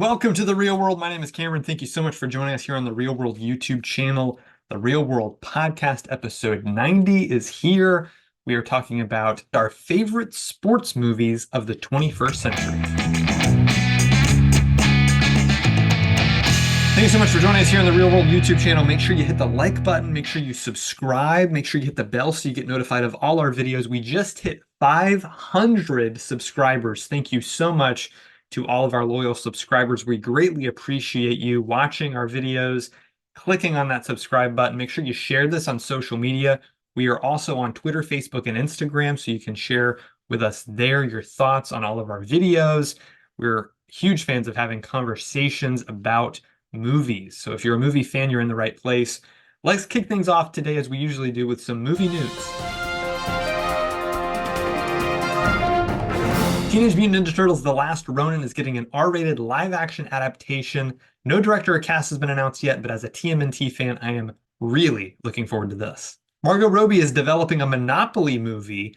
Welcome to The Real World. My name is Cameron. Thank you so much for joining us here on The Real World YouTube channel. The Real World podcast episode 90 is here. We are talking about our favorite sports movies of the 21st century. Thank you so much for joining us here on the Real World YouTube channel. Make sure you hit the like button. Make sure you subscribe. Make sure you hit the bell so you get notified of all our videos. We just hit 500 subscribers. Thank you so much to all of our loyal subscribers. We greatly appreciate you watching our videos, clicking on that subscribe button. Make sure you share this on social media. We are also on Twitter, Facebook, and Instagram, so you can share with us there your thoughts on all of our videos. We're huge fans of having conversations about movies. So if you're a movie fan, you're in the right place. Let's kick things off today, as we usually do, with some movie news. Teenage Mutant Ninja Turtles: The Last Ronin is getting an R-rated live-action adaptation. No director or cast has been announced yet, but as a TMNT fan, I am really looking forward to this. Margot Robbie is developing a Monopoly movie.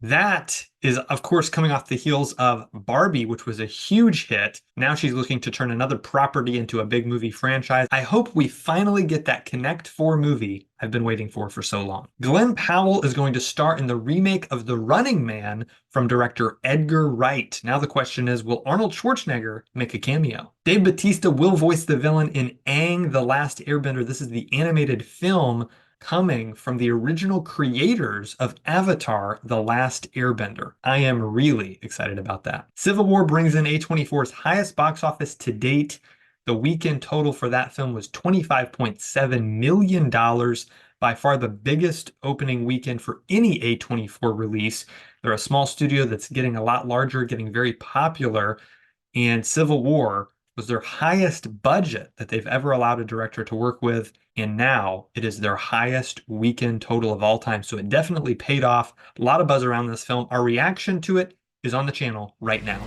That is, of course, coming off the heels of Barbie, which was a huge hit. Now she's looking to turn another property into a big movie franchise. I hope we finally get that Connect 4 movie I've been waiting for so long. Glenn Powell is going to star in the remake of The Running Man from director Edgar Wright. Now the question is, will Arnold Schwarzenegger make a cameo? Dave Bautista will voice the villain in Aang: The Last Airbender. This is the animated film coming from the original creators of Avatar: The Last Airbender. I am really excited about that. Civil War brings in A24's highest box office to date. The weekend total for that film was $25.7 million, by far the biggest opening weekend for any A24 release. They're a small studio that's getting a lot larger, getting very popular, and Civil War was their highest budget that they've ever allowed a director to work with, and now it is their highest weekend total of all time. So it definitely paid off. A lot of buzz around this film. Our reaction to it is on the channel right now.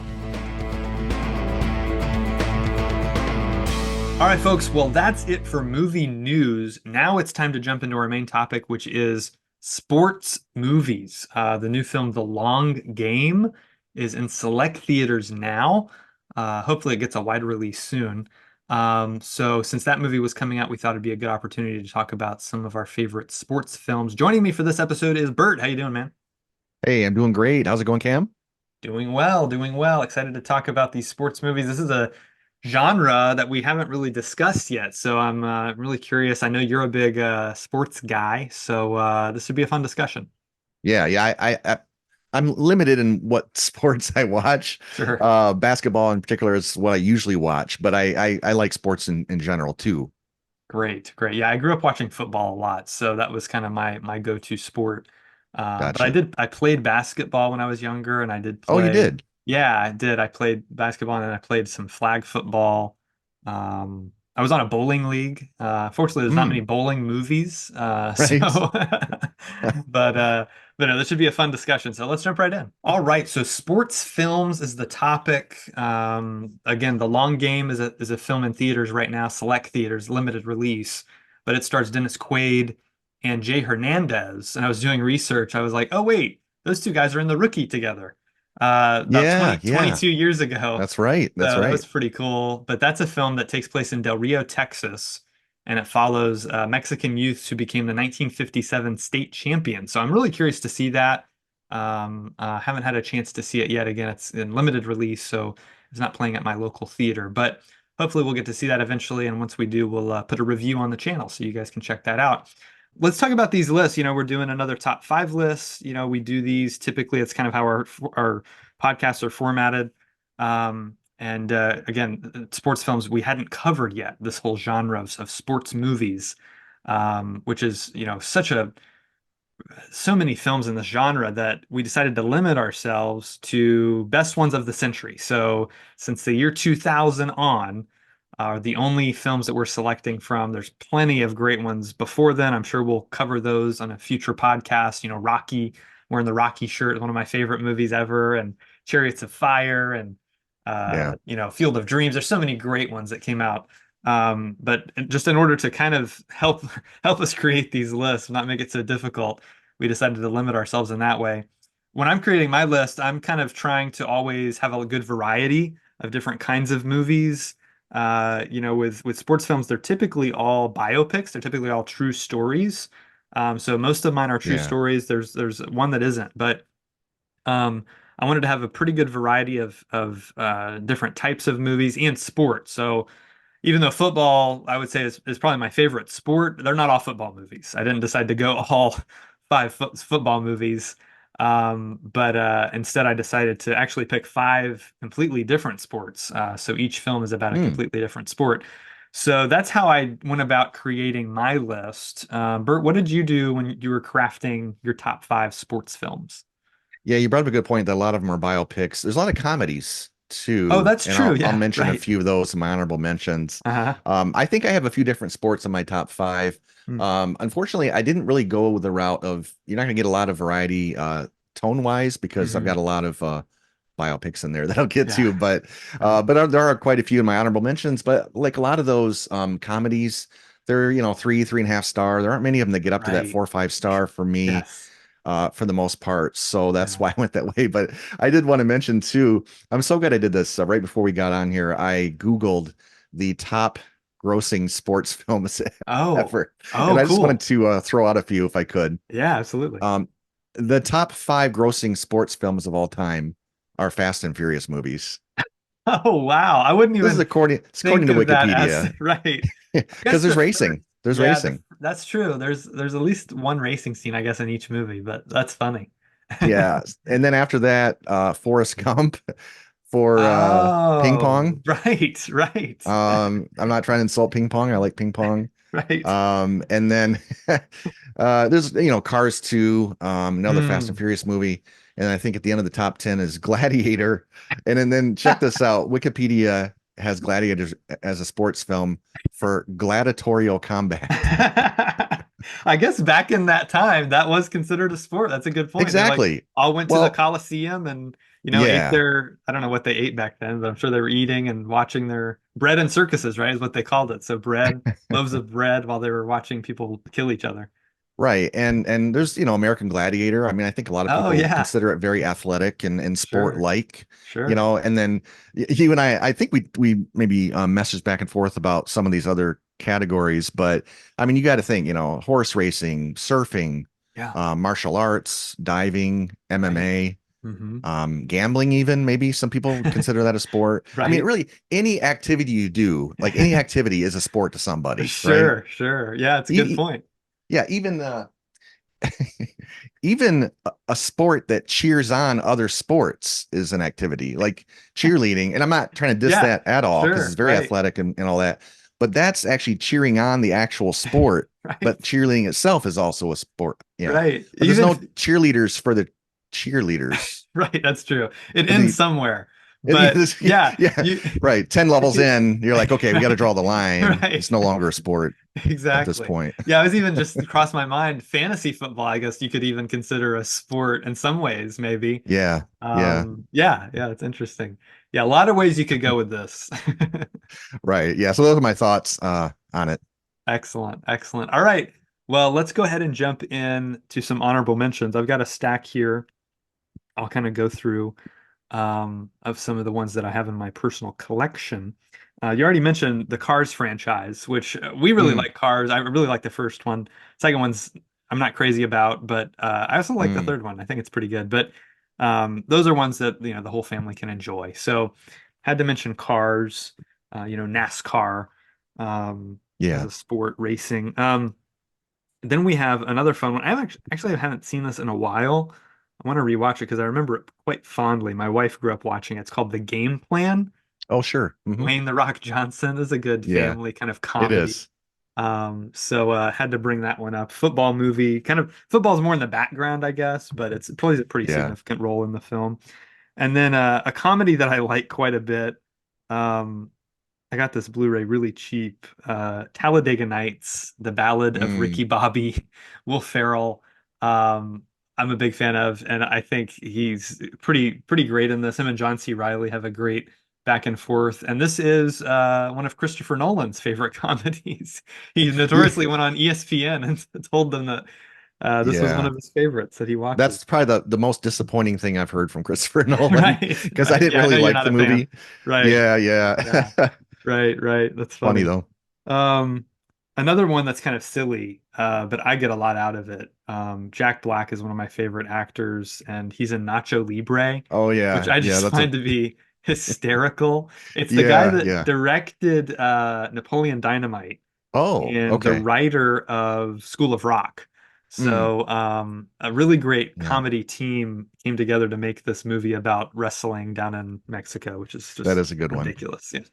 All right, folks. Well, that's it for movie news. Now it's time to jump into our main topic, which is sports movies. The new film, The Long Game, is in select theaters now. Hopefully it gets a wide release soon. So since that movie was coming out, we thought it'd be a good opportunity to talk about some of our favorite sports films. Joining me for this episode is Bert. How you doing, man? Hey, I'm doing great. How's it going, Cam? Doing well, doing well. Excited to talk about these sports movies. This is a genre that we haven't really discussed yet, so I'm really curious. I know you're a big sports guy, so this would be a fun discussion. I'm limited in what sports I watch. Sure. Basketball in particular is what I usually watch, but I like sports in general too. Great, great. Yeah, I grew up watching football a lot, so that was kind of my go-to sport. But Gotcha. I played basketball when I was younger, and I did Oh, you play. did? Yeah, I did. I played basketball, and then I played some flag football. I was on a bowling league. Fortunately, there's not many Hmm. bowling movies, so Right. but uh, but no, this should be a fun discussion. So let's jump right in. All right, so sports films is the topic. Again, The Long Game is a film in theaters right now, select theaters, limited release, but it stars Dennis Quaid and Jay Hernandez. And I was doing research. I was like, oh wait, those two guys are in The Rookie together. About Yeah, 20, yeah. 22 years ago. That's right. That's So that right. was pretty cool. But that's a film that takes place in Del Rio, Texas, and it follows Mexican youths who became the 1957 state champions. So I'm really curious to see that. Haven't had a chance to see it yet. Again, it's in limited release, so it's not playing at my local theater. But hopefully, we'll get to see that eventually. And once we do, we'll put a review on the channel so you guys can check that out. Let's talk about these lists. We're doing another top five lists. We do these typically. It's kind of how our podcasts are formatted. And again, sports films we hadn't covered yet. This whole genre of sports movies, which is so many films in this genre that we decided to limit ourselves to best ones of the century. So since the year 2000 on are the only films that we're selecting from. There's plenty of great ones before then. I'm sure we'll cover those on a future podcast. Rocky, wearing the Rocky shirt, one of my favorite movies ever, and Chariots of Fire, and Yeah. Field of Dreams. There's so many great ones that came out. But just in order to kind of help us create these lists, not make it so difficult, we decided to limit ourselves in that way. When I'm creating my list, I'm kind of trying to always have a good variety of different kinds of movies. With sports films, they're typically all biopics. They're typically all true stories. So most of mine are true Yeah. stories. There's one that isn't, but I wanted to have a pretty good variety of different types of movies and sports. So even though football, I would say is probably my favorite sport, they're not all football movies. I didn't decide to go all five football movies. But instead I decided to actually pick five completely different sports. So each film is about a Hmm. completely different sport. So that's how I went about creating my list. Bert, what did you do when you were crafting your top five sports films? Yeah, you brought up a good point that a lot of them are biopics. There's a lot of comedies Oh, too, that's and true. I'll Yeah, mention a right. few of those in my honorable mentions. Uh-huh. I think I have a few different sports in my top five. Mm, Unfortunately, I didn't really go the route of you're not gonna get a lot of variety tone wise because I've hmm got a lot of biopics in there that I'll get Yeah. to, but Right. there are quite a few in my honorable mentions. But like a lot of those comedies, they're 3.5 star. There aren't many of them that get up to that Right. 4 or 5 star for me Yes. for the most part. So that's Yeah. why I went that way. But I did want to mention too, I'm so glad I did this right before we got on here. I Googled the top grossing sports films Oh. ever. And Oh, I just wanted cool. to throw out a few if I could. Yeah, absolutely. Um, the top five grossing sports films of all time are Fast and Furious movies. Oh, wow. I wouldn't This is even according think to of that as Wikipedia, right. I because guess there's the first, racing. There's yeah, racing. that's true. There's at least one racing scene, I guess, in each movie, but that's funny. Yeah. And then after that, Forrest Gump for ping pong. Oh, right, right, I'm not trying to insult ping pong. I like ping pong. right. And then there's Cars 2, another Fast and Hmm. Furious movie. And I think at the end of the top 10 is Gladiator. And then check this out. Wikipedia has Gladiators as a sports film for gladiatorial combat. I guess back in that time, that was considered a sport. That's a good point. They like Exactly. all went to the Well, Coliseum and ate yeah, their, I don't know what they ate back then, but I'm sure they were eating and watching their bread and circuses, right? Is what they called it. So bread, loaves of bread while they were watching people kill each other. right. And there's, American Gladiator. I mean, I think a lot of Oh people yeah, consider it very athletic and sport sure, like, sure. and then you and I think we maybe messaged back and forth about some of these other categories, but I mean, you got to think, horse racing, surfing, Yeah, martial arts, diving, right. MMA, hmm gambling, even maybe some people consider that a sport. I mean, Right. really, any activity you do, like any activity is a sport to somebody, right? Sure, sure. Yeah, it's a good E- point. yeah, even even a sport that cheers on other sports is an activity like cheerleading. And I'm not trying to diss Yeah, that at all because it's sure, very right, athletic and all that. But that's actually cheering on the actual sport. right, But cheerleading itself is also a sport. Yeah. right. But there's Even no cheerleaders for the cheerleaders. right, that's true. It ends The somewhere. But yeah, yeah, you right. 10 levels in, you're like, okay, we got to draw the line. right. It's no longer a sport at this Exactly. point. Yeah, I was even just crossed my mind. Fantasy football, I guess you could even consider a sport in some ways, maybe. Yeah. Yeah. Yeah, yeah, it's interesting. Yeah, a lot of ways you could go with this. Right. Yeah. So those are my thoughts on it. Excellent, excellent. All right. Well, let's go ahead and jump in to some honorable mentions. I've got a stack here. I'll kind of go through of some of the ones that I have in my personal collection. You already mentioned the Cars franchise, which we really Mm, like Cars. I really like the first one. Second one's I'm not crazy about, but I also like the mm. third one. I think it's pretty good. But those are ones that the whole family can enjoy. So had to mention Cars, NASCAR as Yeah. a sport racing. Then we have another fun one. I haven't seen this in a while. I want to rewatch it because I remember it quite fondly. My wife grew up watching it. It's called The Game Plan. Oh, sure. Wayne The Rock Johnson is a good Yeah, family kind of it comedy. is. So had to bring that one up. Football movie, kind of football's more in the background, I guess, but it plays a pretty Yeah. significant role in the film. And then a comedy that I like quite a bit. Um, I got this Blu-ray really cheap. Talladega Nights, The Ballad of Ricky Mm. Bobby, Will Ferrell. Um, I'm a big fan of, and I think he's pretty great in this. Him and John C. Riley have a great back and forth. And this is one of Christopher Nolan's favorite comedies. He notoriously went on ESPN and told them that This was one Yeah. of his favorites that he watches. That's probably the most disappointing thing I've heard from Christopher Nolan Right, because I right. didn't Yeah, I know really you're like not the a fan. movie. Right. Yeah, Yeah. yeah. Right, right. That's Funny funny. though. Um, Another one that's kind of silly, but I get a lot out of it. Jack Black is one of my favorite actors, and he's in Nacho Libre, Oh which yeah. I Yeah, just that's a find to be hysterical. It's the guy yeah, that yeah. directed Napoleon Dynamite Oh, and the okay. writer of School of Rock. Mm, So, a really great yeah. comedy team came together to make this movie about wrestling down in Mexico, which is That just is a good one. ridiculous. Yeah.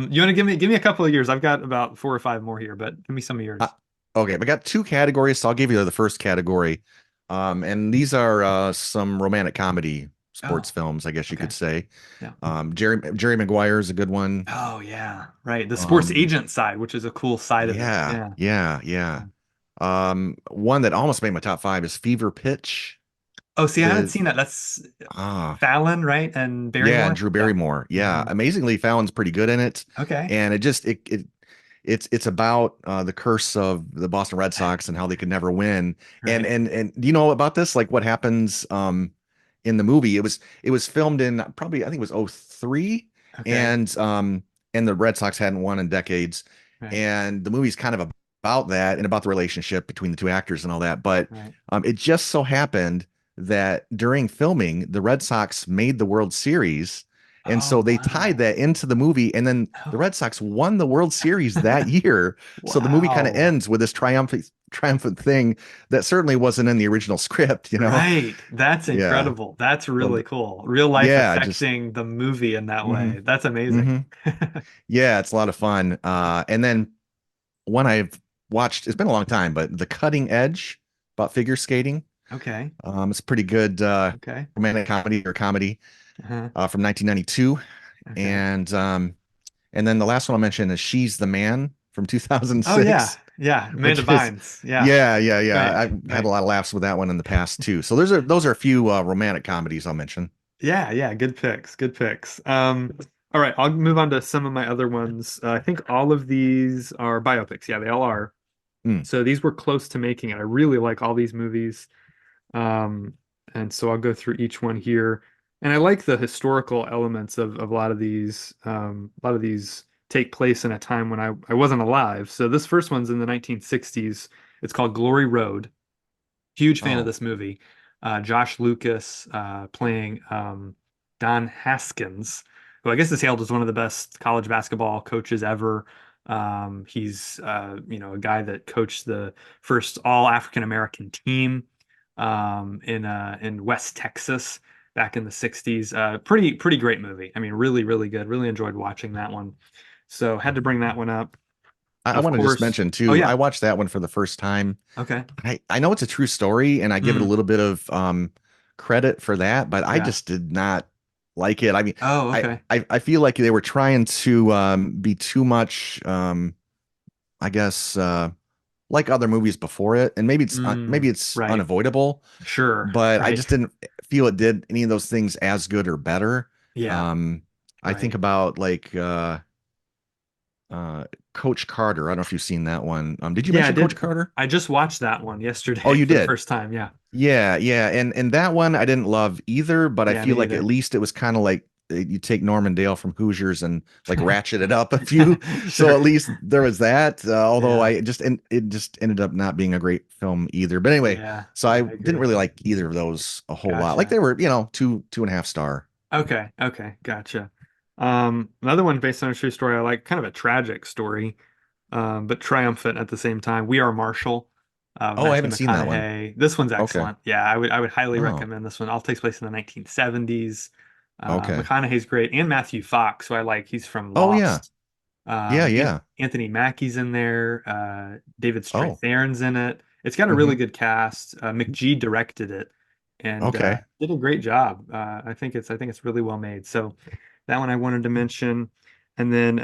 You want to give me a couple of years? I've got about four or five more here, but give me some of Uh, yours. okay, I got two categories, so I'll give you the first category. And these are some romantic comedy sports Oh, films, I guess you okay. could say. Yeah. Jerry Maguire is a good one. Oh, yeah. Right. The sports Um, agent side, which is a cool side of it. yeah, Yeah. yeah, yeah. One that almost made my top five is Fever Pitch Oh, see, I haven't with seen that. That's ah Fallon, right? And yeah, and Barrymore. Drew Yeah. Barrymore. Yeah, Mhm. amazingly, Fallon's pretty good in it, Okay. and it's about the curse of the Boston Red Sox and how they could never win. Right. And do you know about this? Like what happens in the movie? It was filmed in probably I think it was '03, Okay. and the Red Sox hadn't won in decades, Right. and the movie's kind of about that and about the relationship between the two actors and all that. But Right. it just so happened that during filming, the Red Sox made the World Series. And Oh, so they tied wow. that into the movie, and then the Oh, Red Sox won the World Series that year. So the movie kind of wow. ends with this triumphant thing that certainly wasn't in the original script, you know? Right. That's Yeah. incredible. That's So really cool. Real life yeah, just affecting the movie in that hmm way. That's amazing. hmm yeah, it's a lot of fun. And then one I've watched, it's been a long time, but The Cutting Edge about figure skating. Okay. It's a pretty good Okay. romantic comedy or comedy Uh-huh. from 1992. Okay. And then the last one I'll mention is She's the Man from Oh yeah. 2006, Yeah. Amanda which is Bynes. Yeah. yeah, yeah, yeah. Right. I've had a Right. lot of laughs with that one in the past too. So those are a few romantic comedies I'll mention. Yeah, yeah, good picks. Good picks. All right, I'll move on to some of my other ones. I think all of these are biopics. Yeah, they all are. Mm. So these were close to making it. I really like all these movies. Um, and so I'll go through each one here. And I like the historical elements of a lot of these. A lot of these take place in a time when I wasn't alive. So this first one's in the 1960s. It's called Glory Road. Huge fan of Oh, this movie. Josh Lucas playing Don Haskins, who I guess is hailed as one of the best college basketball coaches ever. He's a guy that coached the first all African American team in West Texas back in the 60s. Pretty great movie. I mean, really, really good. Really enjoyed watching that one. So had to bring that one up. I Of want to just course. mention Oh too. I yeah. watched that one for the first time. Okay. I know it's a true story, and I give it a Mm, little bit of credit for that, but I yeah. just did not like it. I mean, Oh, I okay. I feel like they were trying to be too much. I guess like other movies before it, and maybe it's Right. unavoidable, Sure. but I Right. just didn't feel it did any of those things as good or better. Yeah. Um, I think Right. about like uh, Coach Carter. I don't know if you've seen that one. Did you Yeah, I mention Coach did. Carter? I just watched that one Oh, yesterday you for the did. first time. Yeah. Yeah, yeah, and that one I didn't love either, but I Yeah, feel me like at either. least it was kind of like you take Norman Dale from Hoosiers and like ratchet it up a few. So Sure. at least there was that. Although Yeah. it just ended up not being a great film either. But anyway, Yeah. so Yeah, I I didn't agree. really like either of those a whole lot. Like Gotcha. they were, two and a half star. Okay. Okay. Gotcha. Another one based on a true story I like, kind of a tragic story, but triumphant at the same time. We Are Marshall, Oh, I Matthew haven't seen that one. McConaughey. This one's Okay. excellent. Yeah, I would highly Oh, recommend this one. All takes place in the 1970s. okay. McConaughey's great, and Matthew Fox, who I like. He's from Oh yeah. Lost. Yeah, yeah. Anthony Mackie's in there. David Oh. Strathairn's in it. It's got a really Hmm. good cast. McGee directed it and Okay. did a great job. I think it's really well made. So that one I wanted to mention, and then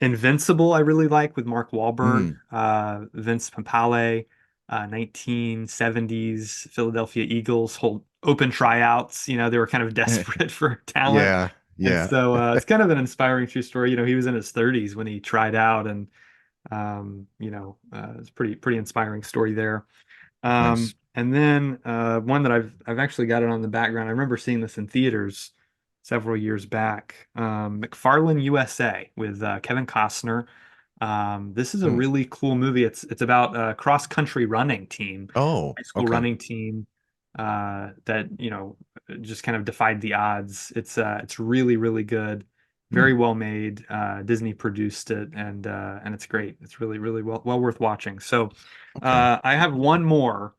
Invincible I really like with Mark Wahlberg, Mm. Vince Papale, 1970s Philadelphia Eagles hold open tryouts. They were kind of desperate for talent. Yeah, And yeah. so it's kind of an inspiring true story. He was in his 30s when he tried out, and It's pretty inspiring story there. Nice. And then one that I've actually got it on the background. I remember seeing this in theaters several years back. McFarlane USA with Kevin Costner. This is a Hmm. really cool movie. It's about a cross country running team, Oh, high school okay. running team that just kind of defied the odds. It's really good, Hmm. very well made. Disney produced it, and it's great. It's really well worth watching. So Okay. I have one more,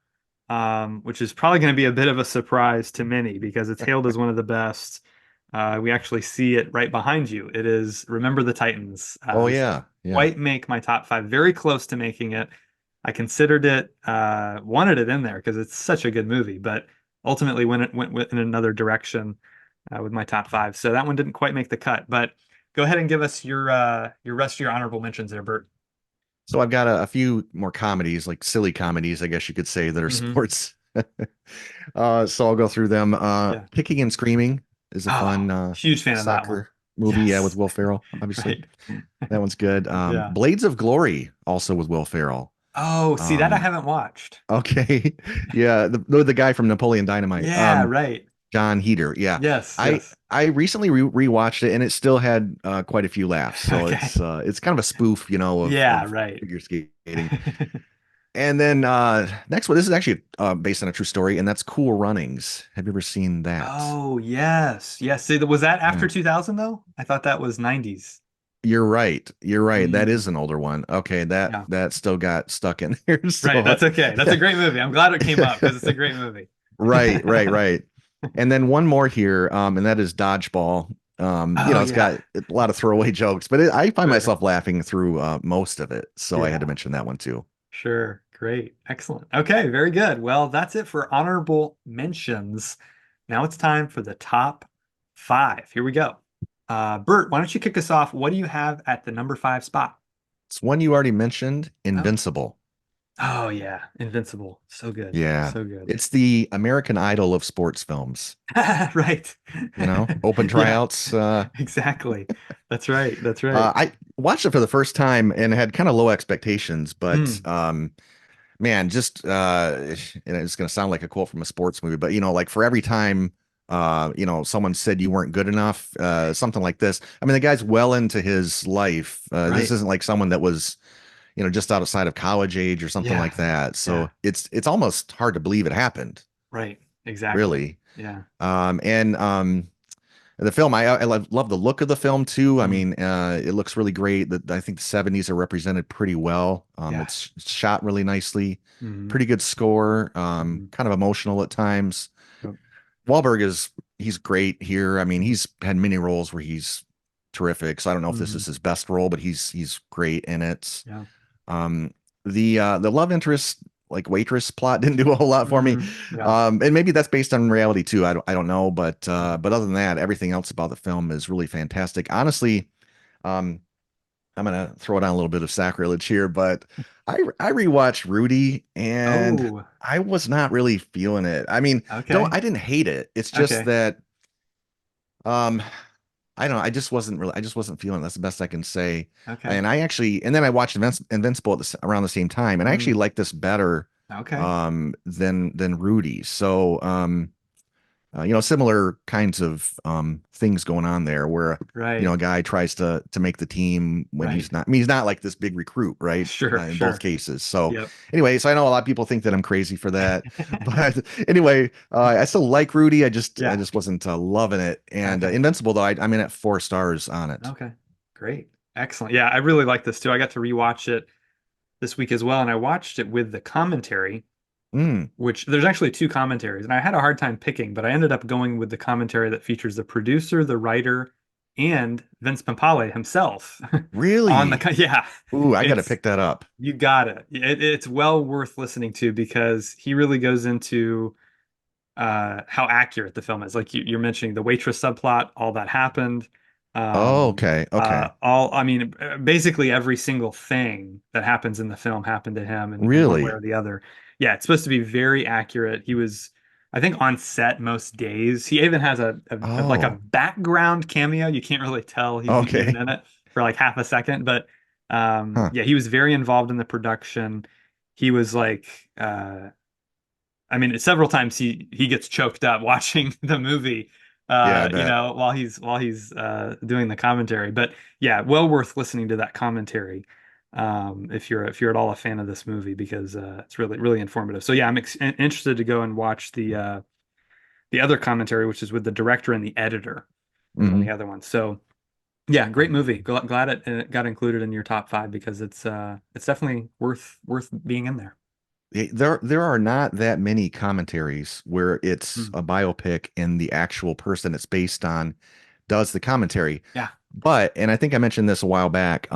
which is probably going to be a bit of a surprise to many because it's hailed as one of the best. We actually see it right behind you. It is Remember the Titans. Oh This didn't yeah. Yeah. quite make my top five, very close to making it. I considered it, wanted it in there because it's such a good movie, but ultimately went in another direction with my top five. So that one didn't quite make the cut. But go ahead and give us your rest of your honorable mentions there, Bert. So I've got a few more comedies, like silly comedies, I guess you could say, that are Hmm. sports. So I'll go through them. Yeah. Kicking and Screaming is a Oh, fun huge fan of that one. soccer movie, yeah, with Yes. Will Ferrell, obviously. Right. That one's good. Yeah. Blades of Glory, also with Will Ferrell. Oh, see that I Um, haven't watched. okay. Yeah, the guy from Napoleon Dynamite. Yeah, right. John Heater. Yeah. Yes, I yes. I recently rewatched it and it still had quite a few laughs. So Okay. it's kind of a spoof, Yeah, of right. figure skating. And then next one, this is actually based on a true story, and that's Cool Runnings. Have you ever seen that? Oh, yes. Yes. See, was that after Yeah. 2000 though? I thought that was 90s. You're right. You're right. That Mm, is an older one. Okay, that yeah. that still got stuck in there. Right. So That's okay. That's a great movie. I'm glad it came up because it's a great movie. right. And then one more here, and that is Dodgeball. Oh, It's yeah. got a lot of throwaway jokes, but I find Sure. myself laughing through most of it. So I had to Yeah. mention that one too. Sure. Great. Excellent. Okay, very good. Well, that's it for honorable mentions. Now it's time for the top five. Here we go. Bert, why don't you kick us off? What do you have at the number five spot? It's one you already mentioned, Oh, Invincible. oh yeah. Invincible. So good. Yeah. So good. It's the American Idol of sports films, Right. open Yeah, tryouts. exactly. That's right. That's right. I watched it for the first time and had kind of low expectations, but Mm, man, just and it's gonna sound like a quote from a sports movie, but like for every time someone said you weren't good enough, something like this. I mean, the guy's well into his life. This right. isn't like someone that was, just outside of college age or something Yeah. like that. Yeah. So it's almost hard to believe it happened, Right. Exactly. really. Yeah. And the film, I love the look of the film too. I Mm, mean, it looks really great. I think the 70s are represented pretty well. yeah. It's shot really nicely, Hmm. pretty good score, Hmm. kind of emotional at times. Yep. Wahlberg he's great here. I mean, he's had many roles where he's terrific. So I don't know if this Hmm. is his best role, but he's great in it. Yeah. Um, the love interest, like waitress plot, didn't do a whole lot for me. Yeah. And maybe that's based on reality too. I don't know, Mm. but other than that, everything else about the film is really fantastic. Honestly, um, I'm gonna throw down a little bit of sacrilege here, but I rewatched Rudy and Oh, I was not really feeling it. I mean, don't okay. I didn't hate it. It's just Okay. that um I don't know. I just wasn't feeling it. That's the best I can say. Okay. And then I watched Invincible around the same time, and I actually Mm, like this better okay. than Rudy. So similar kinds of things going on there where Right. a guy tries to make the team when Right. he's not like this big recruit, right? Sure. In both Sure. cases. So Yep. anyway, so I know a lot of people think that I'm crazy for that, but anyway, I still like Rudy. I Yeah. just wasn't loving it. And Okay. Invincible though, I'm in at 4 stars on it. Okay. Great. Excellent. Yeah, I really like this too. I got to rewatch it this week as well, and I watched it with the commentary, Mm, which there's actually two commentaries, and I had a hard time picking, but I ended up going with the commentary that features the producer, the writer, and Vince Papale himself on really? yeah. Ooh, I got to It's pick that up. You got it. It's well worth listening to because he really goes into how accurate the film is. Like you're mentioning the waitress subplot, all that happened. Oh, Um, okay. I mean, basically every single thing that happens in the film happened to him in one way Really? or the other. Yeah, it's supposed to be very accurate. He was, I think, on set most days. He even has like a Oh, background cameo. You can't really tell he's even okay. in it for like half a second, but Huh. Yeah, he was very involved in the production. He was like, I mean, several times he gets choked up watching the movie, Yeah, I bet. while he's doing the commentary. But yeah, well worth listening to that commentary, if you're at all a fan of this movie, because it's really really informative. So yeah, I'm interested to go and watch the other commentary, which is with the director and the editor, is on the Hmm. other one. So yeah, great movie. Glad it got included in your top five, because it's definitely worth being in there. There are not that many commentaries where it's Mm. a biopic and the actual person it's based on does the commentary. Yeah. But, and I think I mentioned this a while back,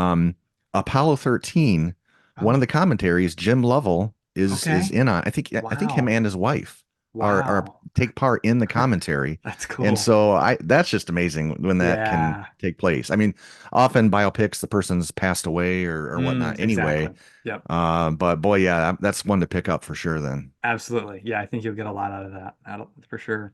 Apollo 13, one of Oh, the commentaries, Jim Lovell is okay. in on. I think him Wow. and his wife are Wow. take part in the commentary. That's And cool. so I that's just amazing when that can Yeah. take place. I mean, often biopics, the person's passed away or whatnot anyway. Exactly. Yep. But boy, yeah, that's one to pick up for sure then. Absolutely. Yeah, I think you'll get a lot out of that, for sure.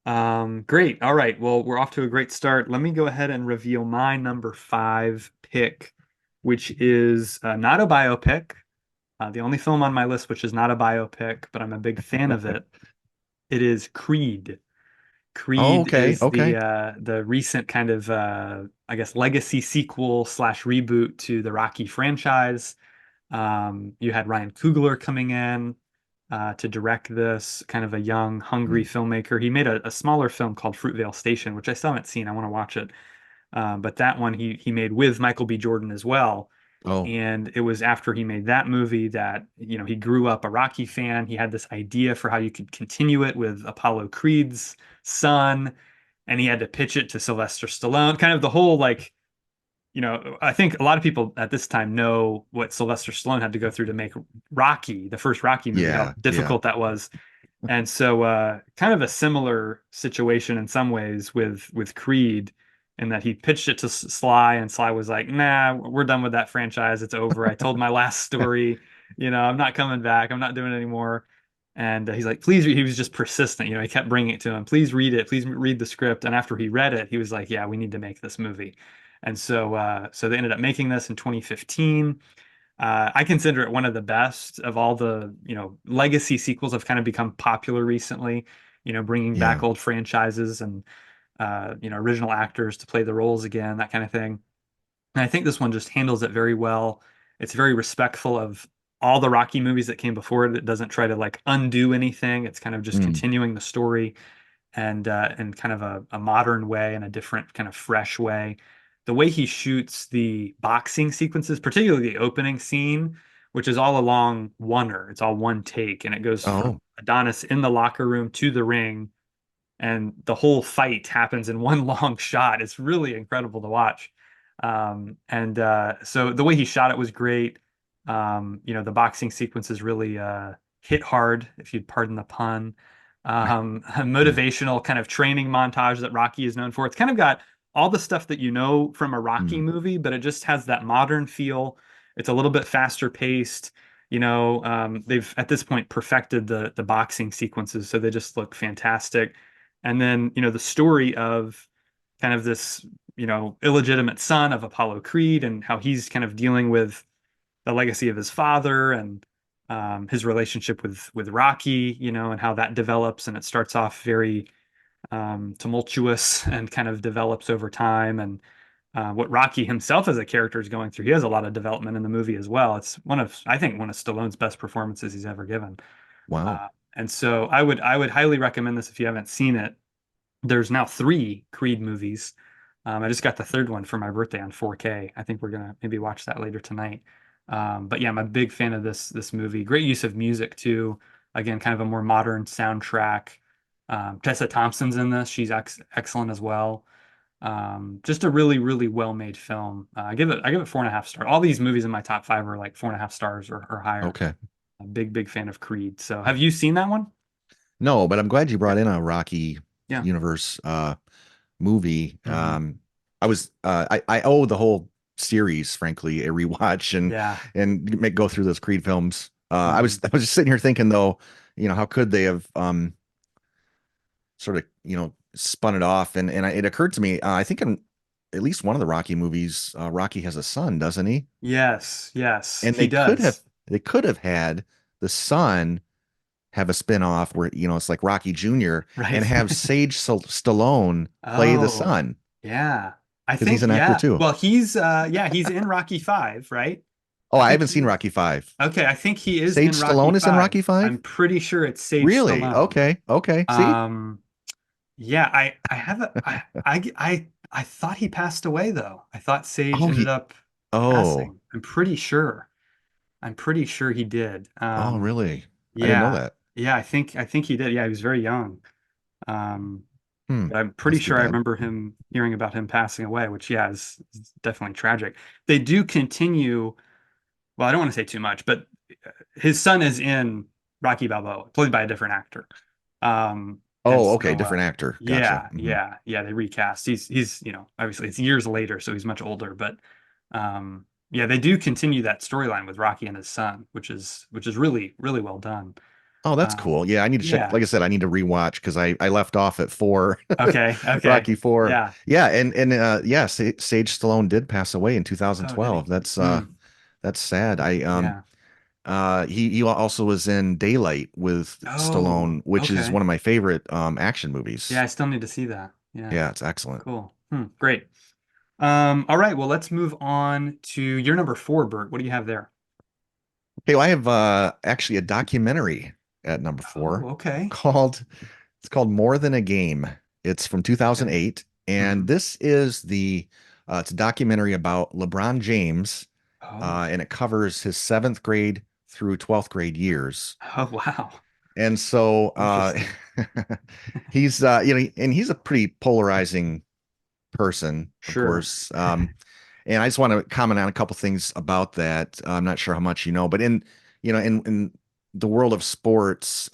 Great. All right. Well, we're off to a great start. Let me go ahead and reveal my number five pick, which is not a biopic. The only film on my list which is not a biopic, but I'm a big fan of it. It is Creed. Oh, Creed okay, is okay. the recent kind of I guess legacy sequel slash reboot to the Rocky franchise. You had Ryan Coogler coming in to direct this, kind of a young, hungry Mm. filmmaker. He made a smaller film called Fruitvale Station, which I still haven't seen. I want to watch it. But that one he made with Michael B. Jordan as well. Oh, And it was after he made that movie that, he grew up a Rocky fan. He had this idea for how you could continue it with Apollo Creed's son, and he had to pitch it to Sylvester Stallone. Kind of the whole like, I think a lot of people at this time know what Sylvester Stallone had to go through to make Rocky, the first Rocky movie, how yeah, yeah. difficult that was. And so kind of a similar situation in some ways with Creed, in that he pitched it to Sly, and Sly was like, "Nah, we're done with that franchise. It's over. I told my last story. I'm not coming back. I'm not doing it anymore." And he's like, "Please read." He was just persistent. He kept bringing it to him. "Please read it. Please read the script." And after he read it, he was like, "Yeah, we need to make this movie." And so they ended up making this in 2015. I consider it one of the best of all the, legacy sequels have kind of become popular recently, bringing back Yeah. old franchises and, original actors to play the roles again, that kind of thing. And I think this one just handles it very well. It's very respectful of all the Rocky movies that came before it. It doesn't try to like undo anything. It's kind of just Mm. continuing the story, and in kind of a modern way and a different kind of fresh way. The way he shoots the boxing sequences, particularly the opening scene, which is all along oneer, it's all one take, and it goes from Oh, Adonis in the locker room to the ring, and the whole fight happens in one long shot. It's really incredible to watch. And so the way he shot it was great. The boxing sequences really hit hard, if you'd pardon the pun. A yeah. motivational kind of training montage that Rocky is known for. It's kind of got all the stuff that you know from a Rocky Mm. movie, but it just has that modern feel. It's a little bit faster paced. They've at this point perfected the boxing sequences, so they just look fantastic. And then, the story of kind of this, illegitimate son of Apollo Creed, and how he's kind of dealing with the legacy of his father, and his relationship with Rocky, and how that develops. And it starts off very tumultuous and kind of develops over time. And what Rocky himself as a character is going through, he has a lot of development in the movie as well. It's I think, one of Stallone's best performances he's ever given. Wow. And so I would highly recommend this if you haven't seen it. There's now three Creed movies. I just got the third one for my birthday on 4K. I think we're gonna maybe watch that later tonight. But yeah, I'm a big fan of this movie. Great use of music too. Again, kind of a more modern soundtrack. Tessa Thompson's in this. She's excellent as well. Just a really, really well-made film. I give it 4.5 stars. All these movies in my top five are like 4.5 stars or higher. Okay. A big, big fan of Creed. So have you seen that one? No, but I'm glad you Yeah. brought in a Rocky Yeah. universe movie. Hmm. I owe the whole series, frankly, a rewatch Yeah. and go through those Creed films. I was Hmm. I was just sitting here thinking though, how could they have sort of, spun it off, and it occurred to me, I think at least one of the Rocky movies, Rocky has a son, doesn't he? Yes, yes, And he does. they could have had the son have a spin-off where, it's like Rocky Jr. and Right. have Stallone play the Oh, son yeah. I because he's think, an actor yeah. too. Well, he's in Rocky 5, right? Oh, I I think haven't seen he Rocky 5. Okay, I think he is Sage in Rocky Stallone is in 5. Rocky 5? I'm pretty sure it's Sage Really? Stallone. Okay. Okay. See? Um, yeah, I have a I thought he passed away though. I thought Sage Oh, ended up oh, passing. I'm pretty sure. I'm pretty sure he did. oh, really? I didn't know Yeah. that. Yeah, I think he did. Yeah, he was very young. Um, Hmm. but I'm pretty That's too sure I bad. remember him hearing about him passing away, which yeah, is definitely tragic. They do continue, well, I don't want to say too much, but his son is in Rocky Balboa, played by a different actor. And Oh, okay. so Different actor. Gotcha. yeah, Mhm. yeah, they recast. He's obviously it's years later, so he's much older, but yeah, they do continue that storyline with Rocky and his son, which is really really well done. Oh, that's Um, cool. Yeah, I need to check. yeah. Like I said, I need to rewatch because I left off at 4, Okay. Okay. Rocky 4. Yeah. Yeah, and yeah, Sage Stallone did pass away in Oh, did 2012. he? Hmm. That's sad. Yeah. He also was in Daylight with Oh, Stallone, which is okay. one of my favorite action Yeah, movies. I still need to see that. Yeah. Yeah, it's excellent. Cool. Great. All right, well, let's move on to your number four, Bert. What do you have there? Okay, well, I have actually a documentary at number Oh, 4 okay. called it's called More Than a Game. It's from Okay. 2008, and Hmm. this is the it's a documentary about LeBron James, Oh. and it covers his 7th grade through 12th grade years. Oh, wow. And so Interesting. he's and he's a pretty polarizing person, of Sure. course. And I just want to comment on a couple things about that. I'm not sure how much you know, but in the world of sports,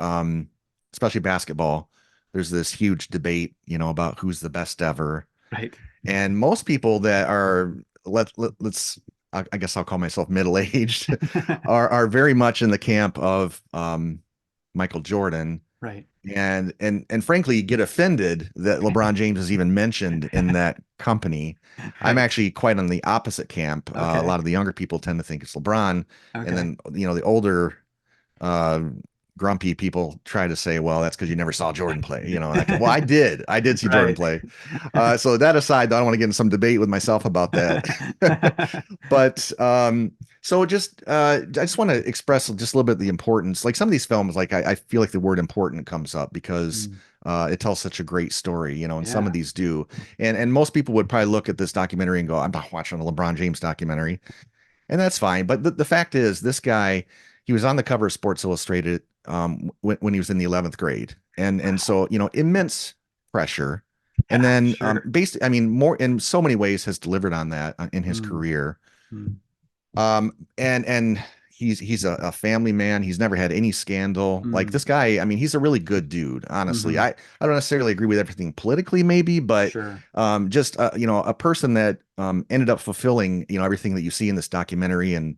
especially basketball, there's this huge debate, about who's the best ever. Right. And most people that are let's I guess I'll call myself middle-aged are very much in the camp of Michael Jordan, Right. and frankly get offended that LeBron James is even mentioned in that company. I'm Right. actually quite on the opposite camp. A Okay. lot of the younger people tend to think it's LeBron, and Okay. then the older uh, grumpy people try to say, well, that's because you never saw Jordan play. Well, I did see Jordan Right. play. So that aside, I don't want to get in some debate with myself about that. But so I just want to express just a little bit the importance. Like some of these films, like I feel like the word important comes up because Mm, it tells such a great story, and some of yeah. these do. And most people would probably look at this documentary and go, I'm not watching a LeBron James documentary. And that's fine. But the fact is, this guy, he was on the cover of Sports Illustrated when he was in the 11th grade. And Wow. so, immense pressure. And Yeah, then sure. basically, I mean, more in so many ways has delivered on that in his Mm, career. mm, And he's a family man. He's never had any scandal. Like mm, this guy, I mean, he's a really good dude, honestly. hmm. I don't necessarily agree with everything politically, maybe, but Sure. just a person that ended up fulfilling, everything that you see in this documentary and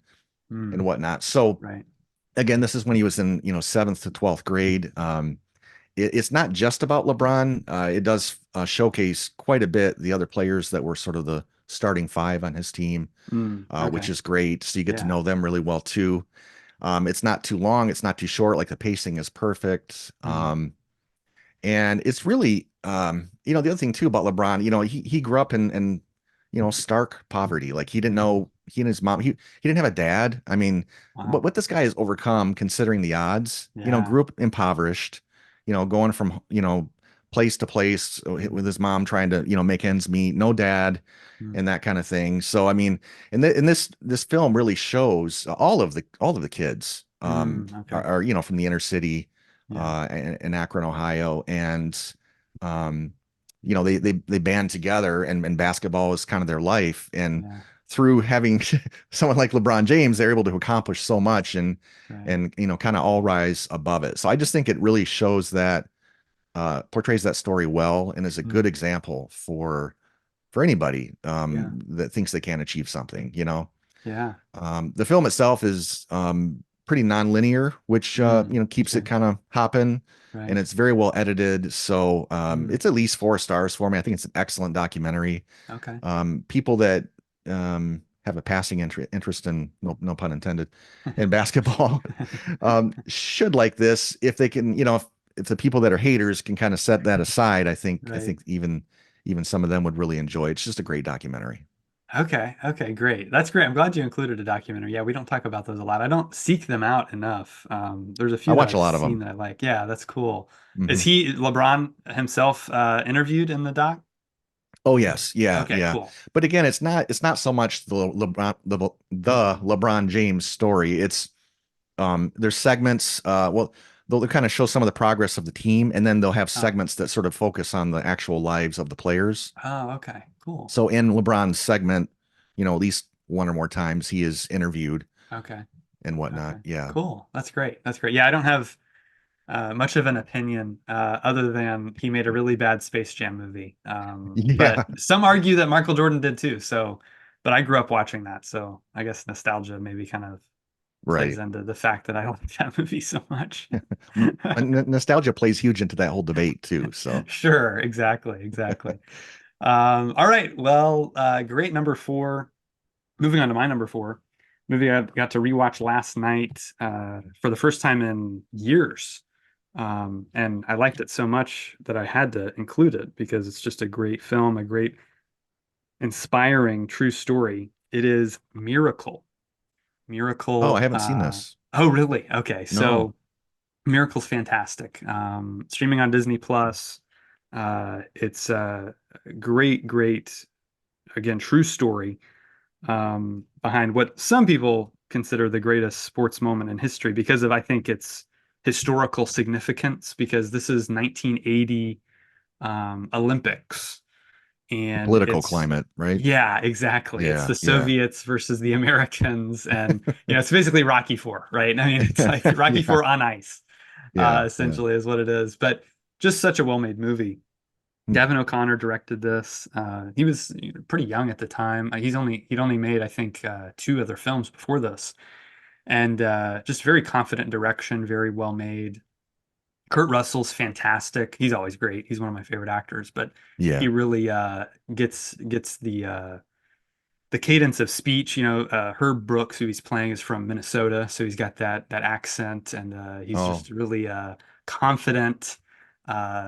Mm, whatnot. So right. again, this is when he was in, 7th to 12th grade. It's not just about LeBron. It does showcase quite a bit the other players that were sort of the starting five on his team, which Okay. is great. So you get to Yeah. know them really well too. It's not too long. It's not too short. Like the pacing is perfect. Mm, And it's really, the other thing too about LeBron, he grew up in stark poverty. Like he didn't mm. know he and his mom, he didn't have a dad. I mean, Wow. what this guy has overcome considering the odds, Yeah. grew up impoverished, going from, place to place with his mom trying to, make ends meet, no dad Mm, and that kind of thing. So, I mean, and this film really shows all of the kids, okay. from the inner city, Yeah. in Akron, Ohio, and um, they band together, and basketball is kind of their life. And Yeah. through having someone like LeBron James, they're able to accomplish so much, and Right. and kind of all rise above it. So I just think it really shows that portrays that story well, and is a good Mm, example for anybody yeah. that thinks they can achieve something. Yeah. The film itself is pretty non-linear, which keeps it Sure. kind of hopping, and Right. it's very well edited. So Mm, it's at least 4 stars for me. I think it's an excellent documentary. okay. People that have a passing interest in, no pun intended, in basketball should like this if they can, if the people that are haters can kind of set that aside. I Right. think even some of them would really enjoy it. It's just a great documentary. Okay. Okay. Great. That's great. I'm glad you included a documentary. Yeah, we don't talk about those a lot. I don't seek them out enough. There's a I few that watch a I've lot of seen them. that I like. Yeah, that's cool. Is Hmm. he LeBron himself interviewed in the doc? Oh yes, yeah, Okay, yeah. cool. But again, it's not so much the LeBron James story. It's there's segments. Well, they'll kind of show some of the progress of the team, and then they'll have Oh, segments that sort of focus on the actual lives of the players. oh, okay, cool. So in LeBron's segment, at least one or more times he is interviewed Okay, and whatnot. okay, Yeah. cool. That's great. That's great. Yeah, I don't have much of an opinion other than he made a really bad Space Jam movie. But Yeah. some argue that Michael Jordan did too. So, but I grew up watching that, so I guess nostalgia maybe kind of plays Right. into the fact that I like that movie so much. Nostalgia plays huge into that whole debate too. So Sure, exactly, exactly. All right, well, great number four. Moving on to my number four, movie I got to rewatch last night for the first time in years. And I liked it so much that I had to include it because it's just a great film, a great, inspiring, true story. It is Miracle. oh, I Miracle. haven't seen this. Oh, really? Okay. No. So Miracle's fantastic. Streaming on Disney Plus. It's a great, great, again, true story behind what some people consider the greatest sports moment in history because of, I think, its historical significance, because this is 1980 Olympics. The And political it's, climate, right? yeah, exactly. It's Yeah, the yeah. Soviets versus the Americans. And, it's basically Rocky Four, right? I mean, it's like Rocky Yeah, Four on ice, yeah, yeah. essentially, is what it is. But just such a well-made movie. Hmm. Gavin O'Connor directed this. He was pretty young at the time. He'd only made, I think, two other films before this, and just very confident direction, very well made. Kurt Russell's fantastic. He's always great. He's one of my favorite actors, but he Yeah. really gets the cadence of speech. Herb Brooks, who he's playing, is from Minnesota, so he's got that accent, and he's Oh. just really confident,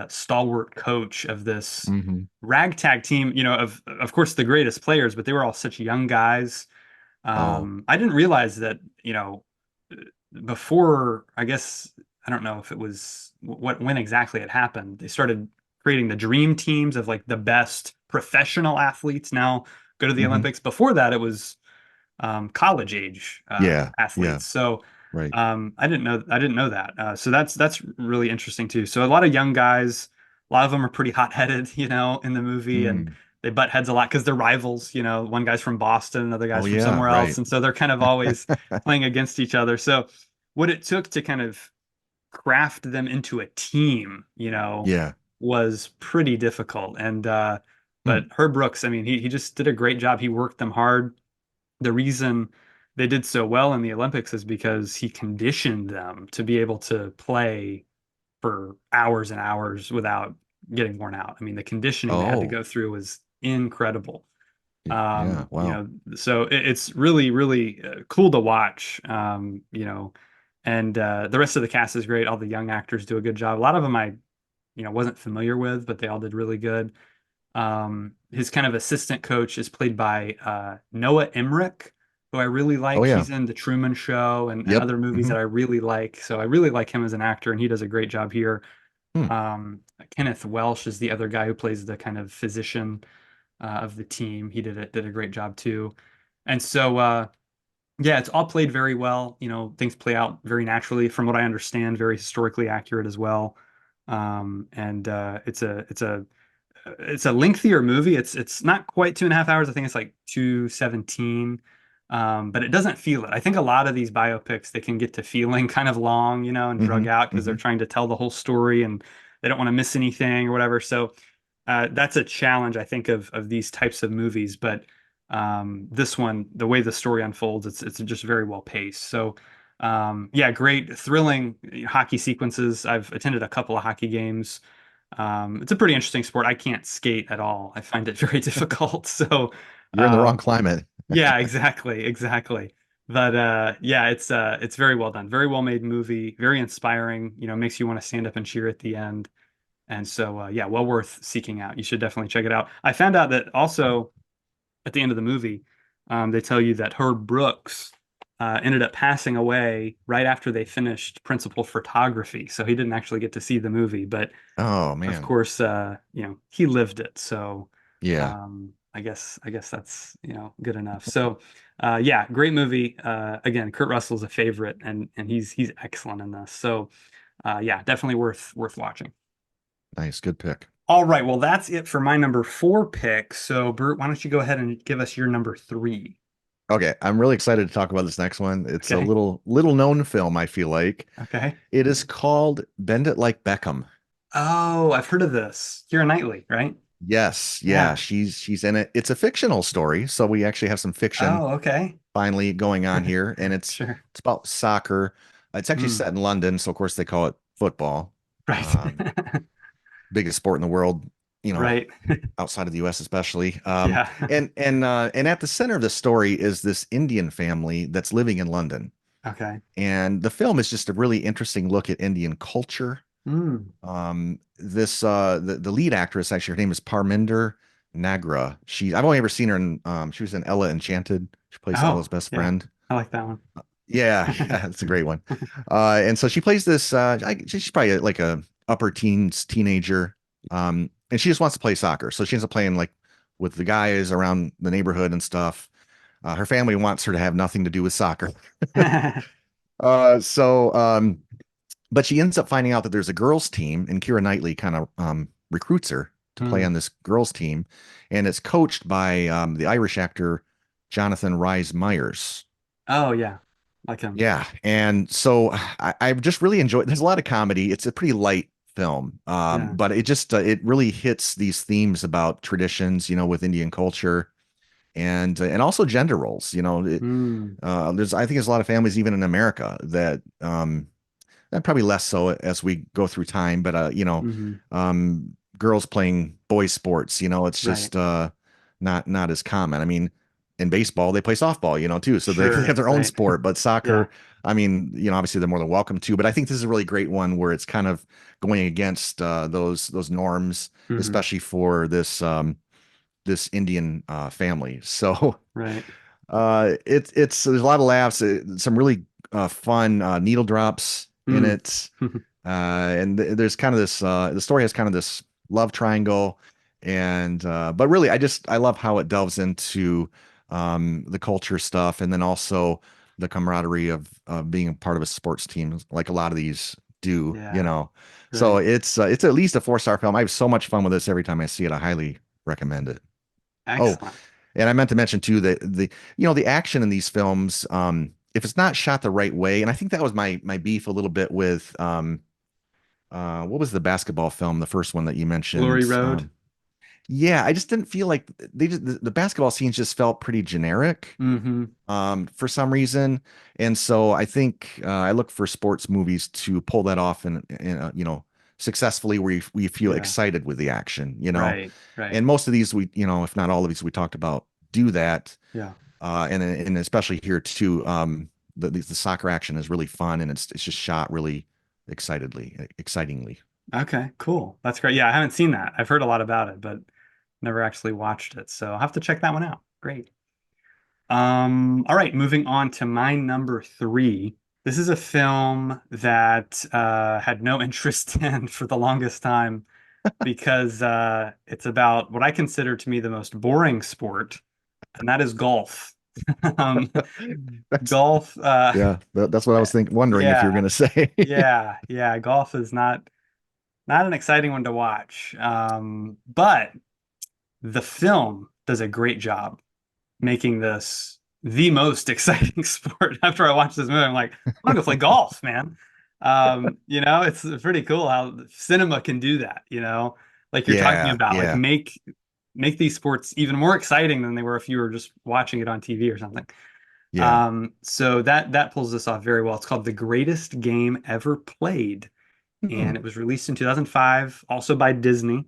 stalwart coach of this Hmm. ragtag team. Of course the greatest players, but they were all such young guys. Oh. I didn't realize that, before, I guess, I don't know if it was when exactly it happened. They started creating the dream teams of like the best professional athletes now go to the Hmm. Olympics. Before that, it was college age Yeah, yeah. athletes. So Right. I didn't know that. So that's really interesting too. So a lot of young guys, a lot of them are pretty hot-headed, in the movie, and Mm. they butt heads a lot because they're rivals. One guy's from Boston, another Oh guy's from yeah, somewhere else, right. and so they're kind of always playing against each other. So what it took to kind of craft them into a team, Yeah. was pretty difficult. And Hmm. but Herb Brooks, I mean, he just did a great job. He worked them hard. The reason they did so well in the Olympics is because he conditioned them to be able to play for hours and hours without getting worn out. I mean, the conditioning they had to Oh, go through was incredible. yeah. Wow. So it's really, really cool to watch. And the rest of the cast is great. All the young actors do a good job. A lot of them I, wasn't familiar with, but they all did really good. His kind of assistant coach is played by Noah Emmerich, who I really Oh like. yeah. He's in The Truman Show and Yep. other movies Hmm. that I really like. So I really like him as an actor, and he does a great job here. Hmm. Kenneth Welsh is the other guy who plays the kind of physician of the team. He did a great job too. And so yeah, it's all played very well. Things play out very naturally, from what I understand, very historically accurate as well. And it's a lengthier movie. It's not quite 2.5 hours. I think it's like 2:17. But it doesn't feel it. I think a lot of these biopics, they can get to feeling kind of long, and Hmm. drug out because they're Hmm. trying to tell the whole story and they don't want to miss anything or whatever. So that's a challenge, I think, of these types of movies. But this one, the way the story unfolds, it's just very well paced. So Yeah, great, thrilling hockey sequences. I've attended a couple of hockey games. It's a pretty interesting sport. I can't skate at all. I find it very difficult. So, You're in the wrong um, climate. yeah, exactly, exactly. But yeah, it's very well done, very well made movie, very inspiring. Makes you want to stand up and cheer at the end. And so, yeah, well worth seeking out. You should definitely check it out. I found out that also at the end of the movie, they tell you that Herb Brooks ended up passing away right after they finished principal photography. So he didn't actually get to see the movie, but Oh of man. course, he lived it. So Yeah. I guess that's good enough. So yeah, great movie. Again, Kurt Russell's a favorite, and he's excellent in this. So yeah, definitely worth watching. Nice. Good pick. All right, well, that's it for my number four pick. So, Bert, why don't you go ahead and give us your number three? Okay, I'm really excited to talk about this next one. It's a Okay. little known film, I feel like. Okay. It is called Bend It Like Beckham. Oh, I've heard of this. Keira Knightley, right? Yes, yeah, Yeah. she's in it. It's a fictional story, so we actually have some fiction Oh, okay. finally going on here, and Sure. it's about soccer. It's actually Mm, set in London, so of course they call it football. right. Um, Biggest sport in the world, you know, Right. outside of the US especially. Yeah. And at the center of the story is this Indian family that's living in London. Okay. And the film is just a really interesting look at Indian culture. Mm. This the lead actress, actually her name is Parminder Nagra. I've only ever seen her in she was in Ella Enchanted. She plays Oh, Ella's best yeah. friend. I like that one. Yeah, yeah, it's a great one. And so she plays this she's probably like a upper teens teenager. And she just wants to play soccer. So she ends up playing like with the guys around the neighborhood and stuff. Her family wants her to have nothing to do with soccer. So but she ends up finding out that there's a girls team, and Keira Knightley kind of recruits her to play Mm. on this girls team, and it's coached by the Irish actor Jonathan Rhys Meyers. Oh, yeah. Like him. Yeah, and so I just really enjoy. There's a lot of comedy. It's a pretty light film, Yeah. but it really hits these themes about traditions, with Indian culture and also gender roles. Mm. There's I think there's a lot of families even in America that and probably less so as we go through time, but Hmm. girls playing boys sports, it's Right. just not as common. I mean, in baseball they play softball, too, so they have Sure. their own Right. sport. But Yeah. soccer, I mean, obviously they're more than welcome to. But I think this is a really great one where it's kind of going against those norms, Hmm. especially for this Indian family. So Right. it's there's a lot of laughs, some really fun needle drops in Mm. it. And there's kind of this the story has kind of this love triangle, and but really I love how it delves into the culture stuff, and then also the camaraderie of being a part of a sports team like a lot of these do. Yeah. So Right. it's at least a 4-star film. I have so much fun with this every time I see it. I highly recommend it. Oh, Excellent. and I meant to mention too that the action in these films, if it's not shot the right way, and I think that was my beef a little bit with what was the basketball film, the first one that you Glory mentioned? Road. Yeah, I just didn't feel like the basketball scenes just felt pretty generic Hmm. for some reason. And so I think I look for sports movies to pull that off and successfully where we feel Yeah. excited with the action. Right. Right. And most of these if not all of these we talked about do that. Yeah. And especially here too, the soccer action is really fun, and it's just shot really excitingly. Okay, cool. That's great. Yeah, I haven't seen that. I've heard a lot about it, but never actually watched it. So I'll have to check that one out. Great. All right, moving on to my number three. This is a film that had no interest in for the longest time because it's about what I consider to me the most boring sport, and that is golf. Um, That's golf, Yeah, that's what I was wondering if you were yeah, gonna say. yeah. Golf is not an exciting one to watch. But the film does a great job making this the most exciting sport. After I watched this movie, I'm like, I'm gonna go play golf, man. It's pretty cool how cinema can do that, like you're talking Yeah, about, like yeah. make these sports even more exciting than they were if you were just watching it on TV or something. Yeah. So that pulls this off very well. It's called The Greatest Game Ever Played, Hmm. and it was released in 2005, also by Disney.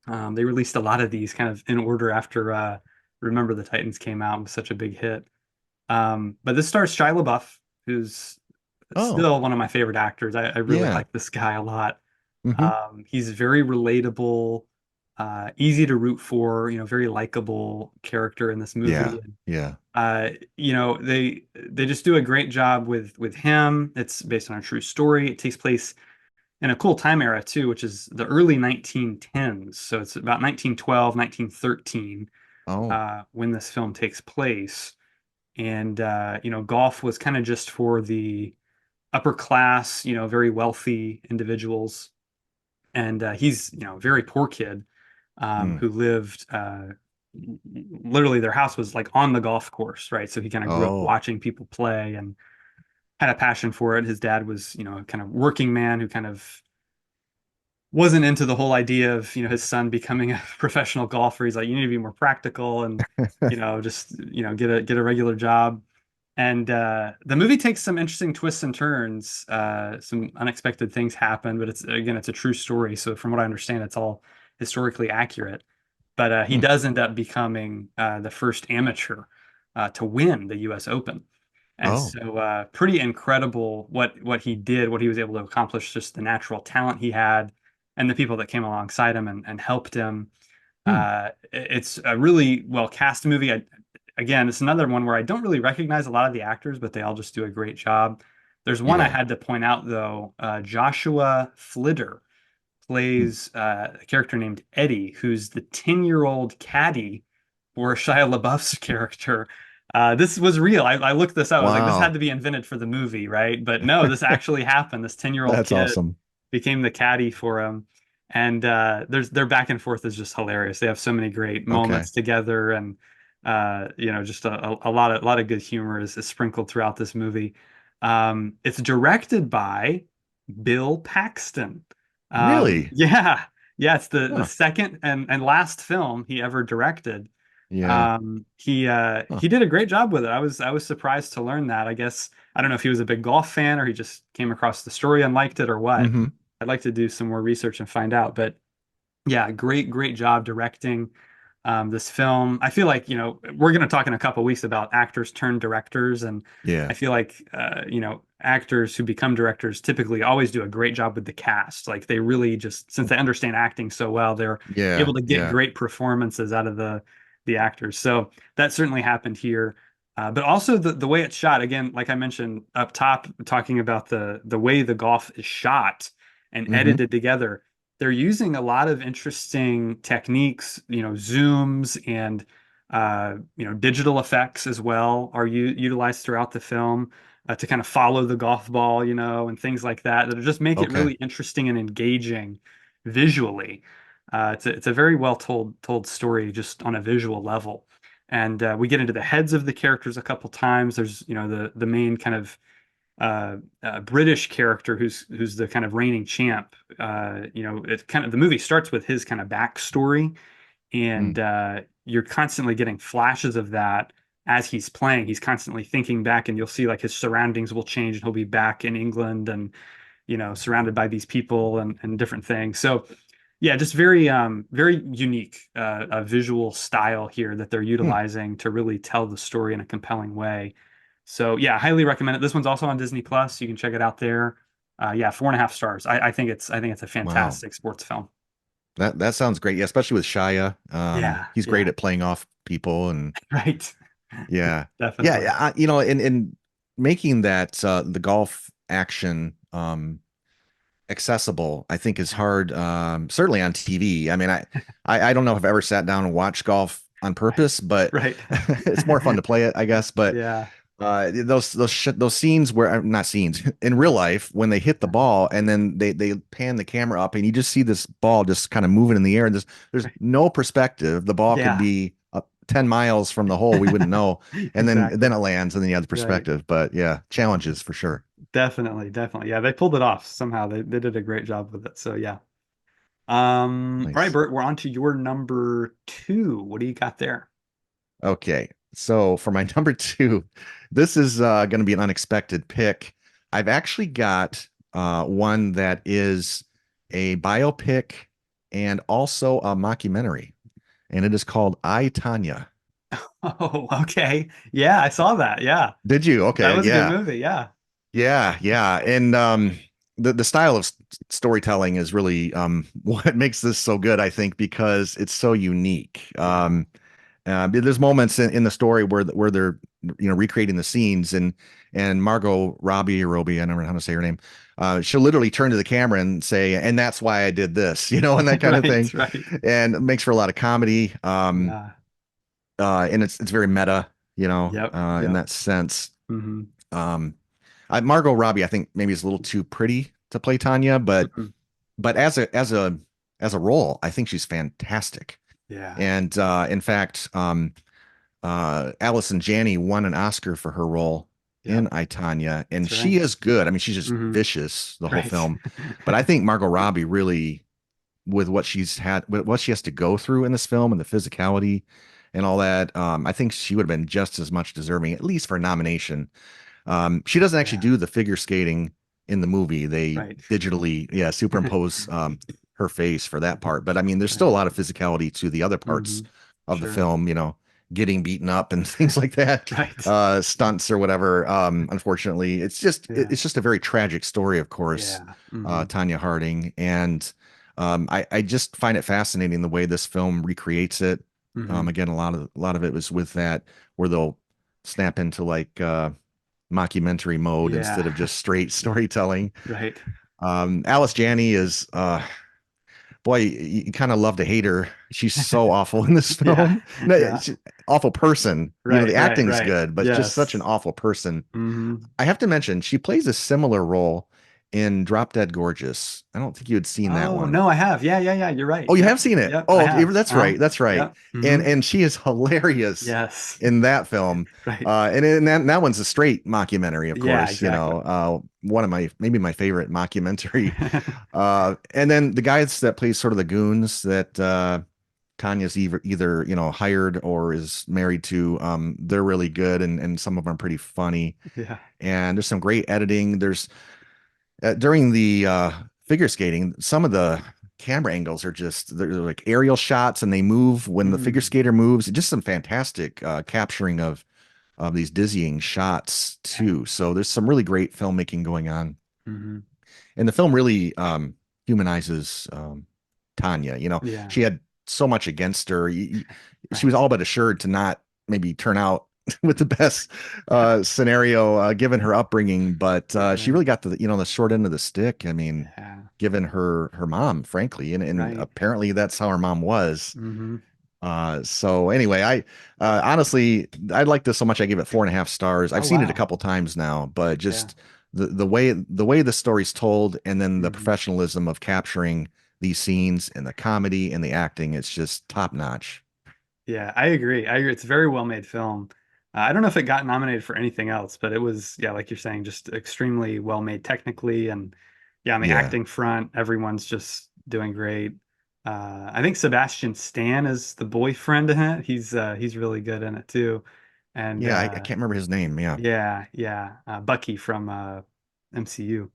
They released a lot of these kind of in order after Remember the Titans came out and was such a big hit. But this stars Shia LaBeouf, who's Oh, still one of my favorite actors. I really yeah. like this guy a lot. Hmm. He's very relatable, easy to root for, very likable character in this Yeah. movie. And, Yeah. they just do a great job with him. It's based on a true story. It takes place in a cool time era too, which is the early 1910s. So it's about 1912, 1913 Oh. when this film takes place. And golf was kind of just for the upper class, very wealthy individuals. And he's, a very poor kid Mm. who lived literally their house was like on the golf course, right? So he kind of grew up Oh. watching people play and had a passion for it. His dad was, a kind of working man who kind of wasn't into the whole idea of, his son becoming a professional golfer. He's like, you need to be more practical and, just, get a regular job. And the movie takes some interesting twists and turns. Some unexpected things happen, but it's a true story. So from what I understand, it's all historically accurate. But he Hmm. does end up becoming the first amateur to win the U.S. Open. And Oh. so pretty incredible what he did, what he was able to accomplish, just the natural talent he had, and the people that came alongside him and helped him. Hmm. It's a really well cast movie. Again, it's another one where I don't really recognize a lot of the actors, but they all just do a great job. There's one I Yeah. had to point out though. Joshua Flitter Hmm. plays a character named Eddie, who's the 10-year-old caddy for Shia LaBeouf's character. This was real. I looked this up. I was like, this had Wow. to be invented for the movie, right? But no, this actually happened. This 10-year-old That's kid awesome. became the caddy for him. And their back and forth is just hilarious. They have so many great Okay. moments together, and just a lot of good humor is sprinkled throughout this movie. It's directed by Bill Paxton. Really? Yeah, yeah, it's the Huh. second and last film he ever directed. Yeah. Huh. He did a great job with it. I was surprised to learn that. I guess I don't know if he was a big golf fan or he just came across the story and liked it or what. Hmm. I'd like to do some more research and find out. But yeah, great job directing this film. I feel like, we're going to talk in a couple weeks about actors turned directors, and Yeah. I feel like, actors who become directors typically always do a great job with the cast. Like they really just, since they understand acting so well, they're Yeah. able to get Yeah. great performances out of the actors. So that certainly happened here. But also the way it's shot, again, like I mentioned up top, talking about the way the golf is shot and Hmm. edited together, they're using a lot of interesting techniques, zooms and digital effects as well are utilized throughout the film to kind of follow the golf ball, and things like that that just make it Okay. really interesting and engaging visually. It's a very well told story just on a visual level. And we get into the heads of the characters a couple times. There's, the main kind of British character who's the kind of reigning champ. It kind of the movie starts with his kind of backstory, and Mm. you're constantly getting flashes of that as he's playing. He's constantly thinking back, and you'll see like his surroundings will change, and he'll be back in England, and surrounded by these people and different things. So yeah, just very unique visual style here that they're Hmm. utilizing to really tell the story in a compelling way. So yeah, highly recommend it. This one's also on Disney Plus. You can check it out there. Yeah, 4.5 stars. I think it's a Wow. fantastic sports film. That sounds great. Yeah, especially with Shia. Yeah, He's great yeah, at playing off people and right. yeah. Yeah, Definitely. yeah, in making that the golf action accessible, I think is Yeah, hard. Certainly on TV. I mean, I don't know if I've ever sat down and watched golf on right, purpose, but right. it's more fun to play it, I guess. But Yeah, those scenes where not scenes in real life when they hit the ball and then they pan the camera up and you just see this ball just kind of moving in the air and there's right. no perspective. The ball could Yeah, be 10 miles from the hole, we wouldn't know, and then exactly. it lands and then you have the Right. perspective. But yeah, challenges for sure. Definitely, definitely. Yeah, they pulled it off somehow. They did a great job with it. So yeah. All right, Nice. Bert, we're on to your number two. What do you got there? Okay, So for my number two, this is going to be an unexpected pick. I've actually got one that is a biopic and also a mockumentary, and it is called I, Tanya. Oh, okay. Yeah, I saw that. Yeah. Did you? That Okay, was a good yeah. movie. Yeah. Yeah. And the style of storytelling is really what makes this so good, I think, because it's so unique. Yeah. There's moments in the story where they're recreating the scenes, and Margot Robbie or Robbie, I never know how to say her name. She'll literally turn to the camera and say, "And that's why I did this," and that kind of thing, Right, right. and it makes for a lot of comedy. Yeah. And it's very meta, Yep. in Yep. that sense. Hmm. Um, Margot Robbie, I think maybe is a little too pretty to play Tanya, Hmm. but as a role, I think she's fantastic. Yeah. And in fact, Allison Janney won an Oscar for her role Yep. in I, Tanya, and That's she right. is good. I mean, she's just Hmm. vicious the whole Right. film. But I think Margot Robbie really, with what with what she has to go through in this film and the physicality and all that, I think she would have been just as much deserving, at least for a nomination. She doesn't actually Yeah. do the figure skating in the movie. They Right. digitally, yeah, superimpose her face for that part. But I mean, there's still a Right. lot of physicality to the other Hmm. parts of the Sure. film, getting beaten up and things like that, Right. stunts or whatever. Unfortunately, Yeah. it's just a very tragic story, of course, Yeah. Hmm. Tanya Harding. And I just find it fascinating the way this film recreates it. Hmm. Again, a lot of it was with that where they'll snap into like mockumentary mode instead of Yeah. just straight storytelling. Right. Alice Janney is boy, you kind of love to hate her. She's so awful in this Yeah. film. No, Yeah. awful person. Right. The Right. acting's Right. good, but just such an Yes. awful person. Hmm. I have to mention she plays a similar role in Drop Dead Gorgeous. I don't think you had seen that Oh, one. no, I have. Yeah. Yeah. Yeah. You're right. Oh, you Yep. have seen it. Yep. I Oh, okay, have. that's right. That's right. Yep. Hmm. And she is hilarious Yes. in that film. Right. And that one's a straight mockumentary, of Yeah. course, Exactly. one of my maybe my favorite mockumentary. And then the guys that play sort of the goons that Tanya's either, hired or is married to, they're really good, and some of them are pretty funny. Yeah. And there's some great editing. There's during the figure skating, some of the camera angles are just they're like aerial shots, and they move when the figure Mm. skater moves. Just some fantastic capturing of these dizzying shots Right. too. So there's some really great filmmaking going on, Hmm. and the film really humanizes Tanya. Yeah. She had so much against her. She was Right. all but assured to not maybe turn out with the best scenario given her upbringing, but she Right. really got the short end of the stick. I mean, Yeah. given her mom, frankly, and Right. apparently that's how her mom was. Hmm. So anyway, I honestly I like this so much I give it 4.5 stars. I've Oh, seen it a wow. couple times now, but Yeah. just the way the story's told, and then the Hmm. professionalism of capturing these scenes and the comedy and the acting, it's just top notch. Yeah, I agree. I agree. It's a very well made film. I don't know if it got nominated for anything else, but it was, yeah, like you're saying, just extremely well made technically. And yeah, on the Yeah. acting front, everyone's just doing great. I think Sebastian Stan is the boyfriend in it. He's really good in it too. And Yeah, I can't remember his name. Yeah. yeah, yeah, Bucky from MCU.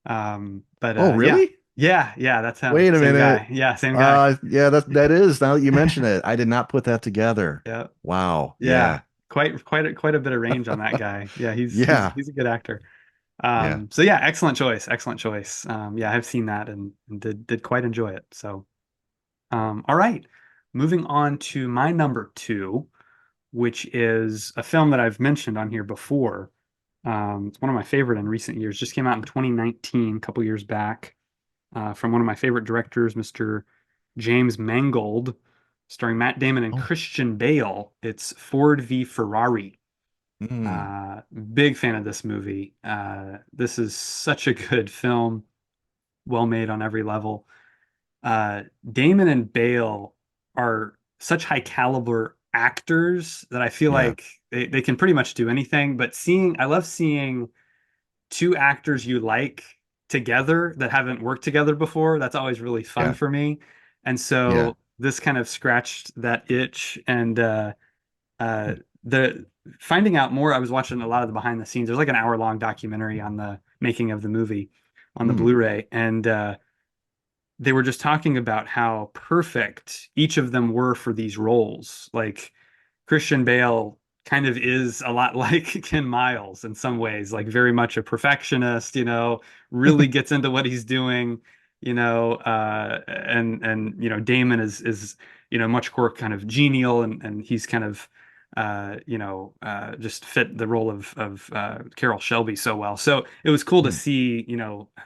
But Oh, yeah, really? yeah, yeah, that's him. Wait a Same minute. guy. Yeah, same guy. Yeah, that is now that you mention it. I did not put that together. Yeah. Wow. Yeah, Yeah. quite a bit of range on that guy. Yeah, Yeah. he's a good actor. Yeah. So yeah, excellent choice, excellent choice. Yeah, I've seen that and did quite enjoy it. So, all right, moving on to my number two, which is a film that I've mentioned on here before. It's one of my favorite in recent years. Just came out in 2019, a couple years back, from one of my favorite directors, Mr. James Mangold, starring Matt Damon and Oh. Christian Bale. It's Ford v Ferrari. Mm. Uh, Big fan of this movie. This is such a good film, well made on every level. Damon and Bale are such high caliber actors that I feel Yeah. like they can pretty much do anything. But I love seeing two actors you like together that haven't worked together before. That's always really fun Yeah. for me. And Yeah. so this kind of scratched that itch, and the finding out more, I was watching a lot of the behind the scenes. There's like an hour-long documentary on the making of the movie on the Hmm. Blu-ray, and they were just talking about how perfect each of them were for these roles. Like Christian Bale kind of is a lot like Ken Miles in some ways, like very much a perfectionist, really gets into what he's doing, and Damon is much more kind of genial, and he's kind of just fit the role of Carol Shelby so well. So it was cool to Hmm. see,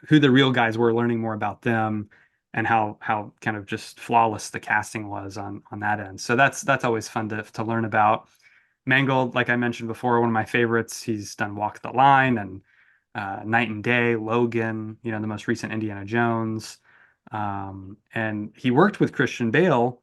who the real guys were, learning more about them and how kind of just flawless the casting was on that end. So that's always fun to learn about. Mangold, like I mentioned before, one of my favorites. He's done Walk the Line and Night and Day, Logan, the most recent Indiana Jones. And he worked with Christian Bale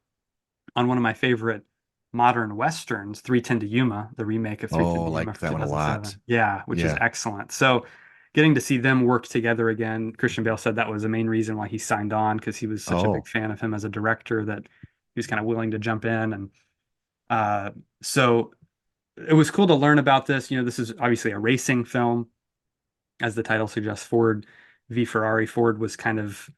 on one of my favorite modern westerns, 3:10 to Yuma, the remake of Oh, 3:10 to Yuma like from that one a lot. 2007. Yeah, which is Yeah. excellent. So getting to see them work together again, Christian Bale said that was the main reason why he signed on because he was such a big Oh. fan of him as a director that he was kind of willing to jump in. And uh, so it was cool to learn about this. This is obviously a racing film, as the title suggests, Ford v Ferrari. Ford was kind of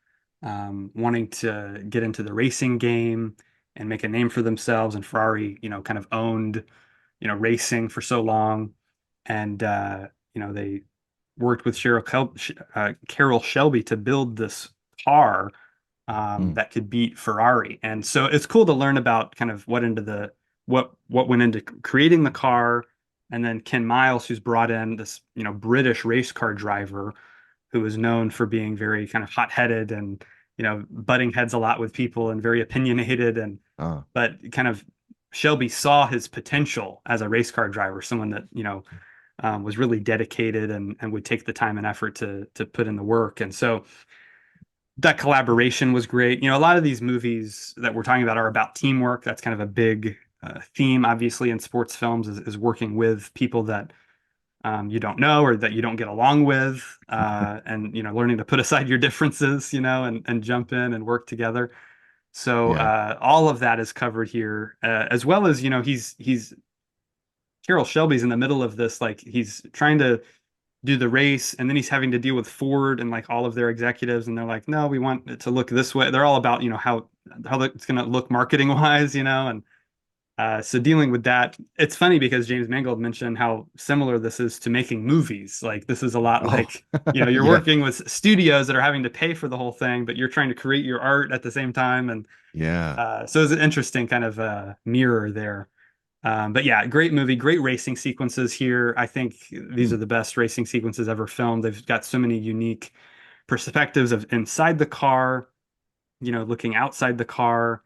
wanting to get into the racing game and make a name for themselves, and Ferrari, kind of owned, racing for so long, and they worked with Carol Shelby to build this car Hmm. that could beat Ferrari. And so it's cool to learn about kind of what went into creating the car, and then Ken Miles, who's brought in this British race car driver who is known for being very kind of hot-headed and butting heads a lot with people and very opinionated, and Oh. but kind of Shelby saw his potential as a race car driver, someone that was really dedicated and would take the time and effort to put in the work. And so that collaboration was great. A lot of these movies that we're talking about are about teamwork. That's kind of a big theme, obviously, in sports films is working with people that you don't know or that you don't get along with, and learning to put aside your differences, and jump in and work together. So Yeah. all of that is covered here, as well as he's Carroll Shelby's in the middle of this, like he's trying to do the race, and then he's having to deal with Ford and like all of their executives, and they're like, no, we want it to look this way. They're all about how it's going to look marketing wise, and so dealing with that, it's funny because James Mangold mentioned how similar this is to making movies. Like this is a lot Oh. like, you're Yeah. working with studios that are having to pay for the whole thing, but you're trying to create your art at the same time. And Yeah. so it's an interesting kind of mirror there. But yeah, great movie, great racing sequences here. I think these Hmm. are the best racing sequences ever filmed. They've got so many unique perspectives of inside the car, looking outside the car,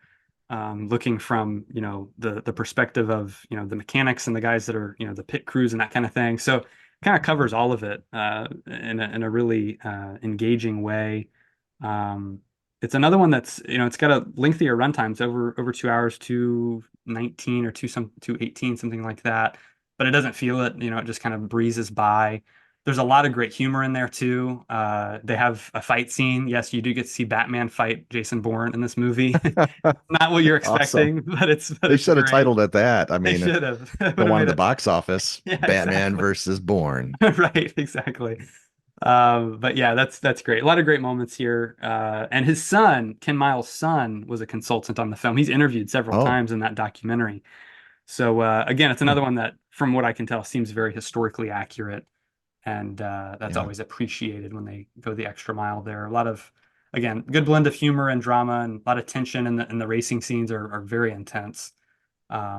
looking from, the perspective of, the mechanics and the guys that are, the pit crews and that kind of thing. So kind of covers all of it in a really engaging way. Um, it's another one that's, it's got a lengthier runtime. It's over 2 hours, 2:19 or 2:18, something like that. But it doesn't feel it, it just kind of breezes by. There's a lot of great humor in there too. They have a fight scene. Yes, you do get to see Batman fight Jason Bourne in this movie. Not what you're Awesome. expecting, but it's They it's should have great. titled it that. I They mean, should have. It would go have on to made the it. box office. Yeah, Batman exactly. versus Bourne. Right, exactly. But yeah, that's great. A lot of great moments here. And his son, Ken Miles' son, was a consultant on the film. He's interviewed several Oh. times in that documentary. So again, it's Hmm. another one that, from what I can tell, seems very historically accurate, and that's Yeah. always appreciated when they go the extra mile there. A lot of, again, good blend of humor and drama, and a lot of tension, and the racing scenes are very intense.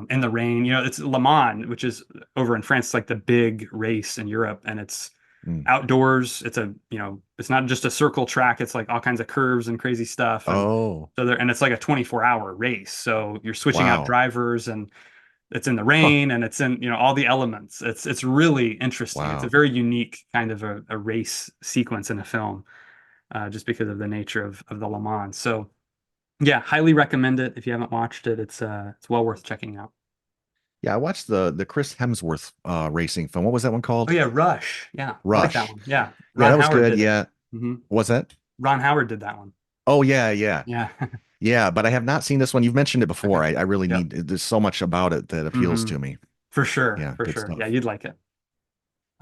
In the rain, it's Le Mans, which is over in France, it's like the big race in Europe, and it's Hmm. outdoors. It's not just a circle track. It's like all kinds of curves and crazy stuff. And Oh. so there, and it's like a 24-hour race. So you're switching out Wow. drivers, and it's in the Huh. rain, and it's in, all the elements. It's really interesting. It's a Wow. very unique kind of a race sequence in a film, just because of the nature of the Le Mans. So yeah, highly recommend it if you haven't watched it. It's well worth checking out. Yeah, I watched the Chris Hemsworth racing film. What was that one Oh called? yeah, Rush. Yeah, I like that Rush. one. Yeah, Yeah, Ron that was Howard good. did it. Yeah. hmm Was that? Ron Howard did that one. Oh yeah, yeah. Yeah. Yeah, but I have not seen this one. You've mentioned it before. Okay. I really Yep. need, there's so much about it that appeals hmm to me. For sure, Yeah, for good sure. Yeah, stuff. you'd like it.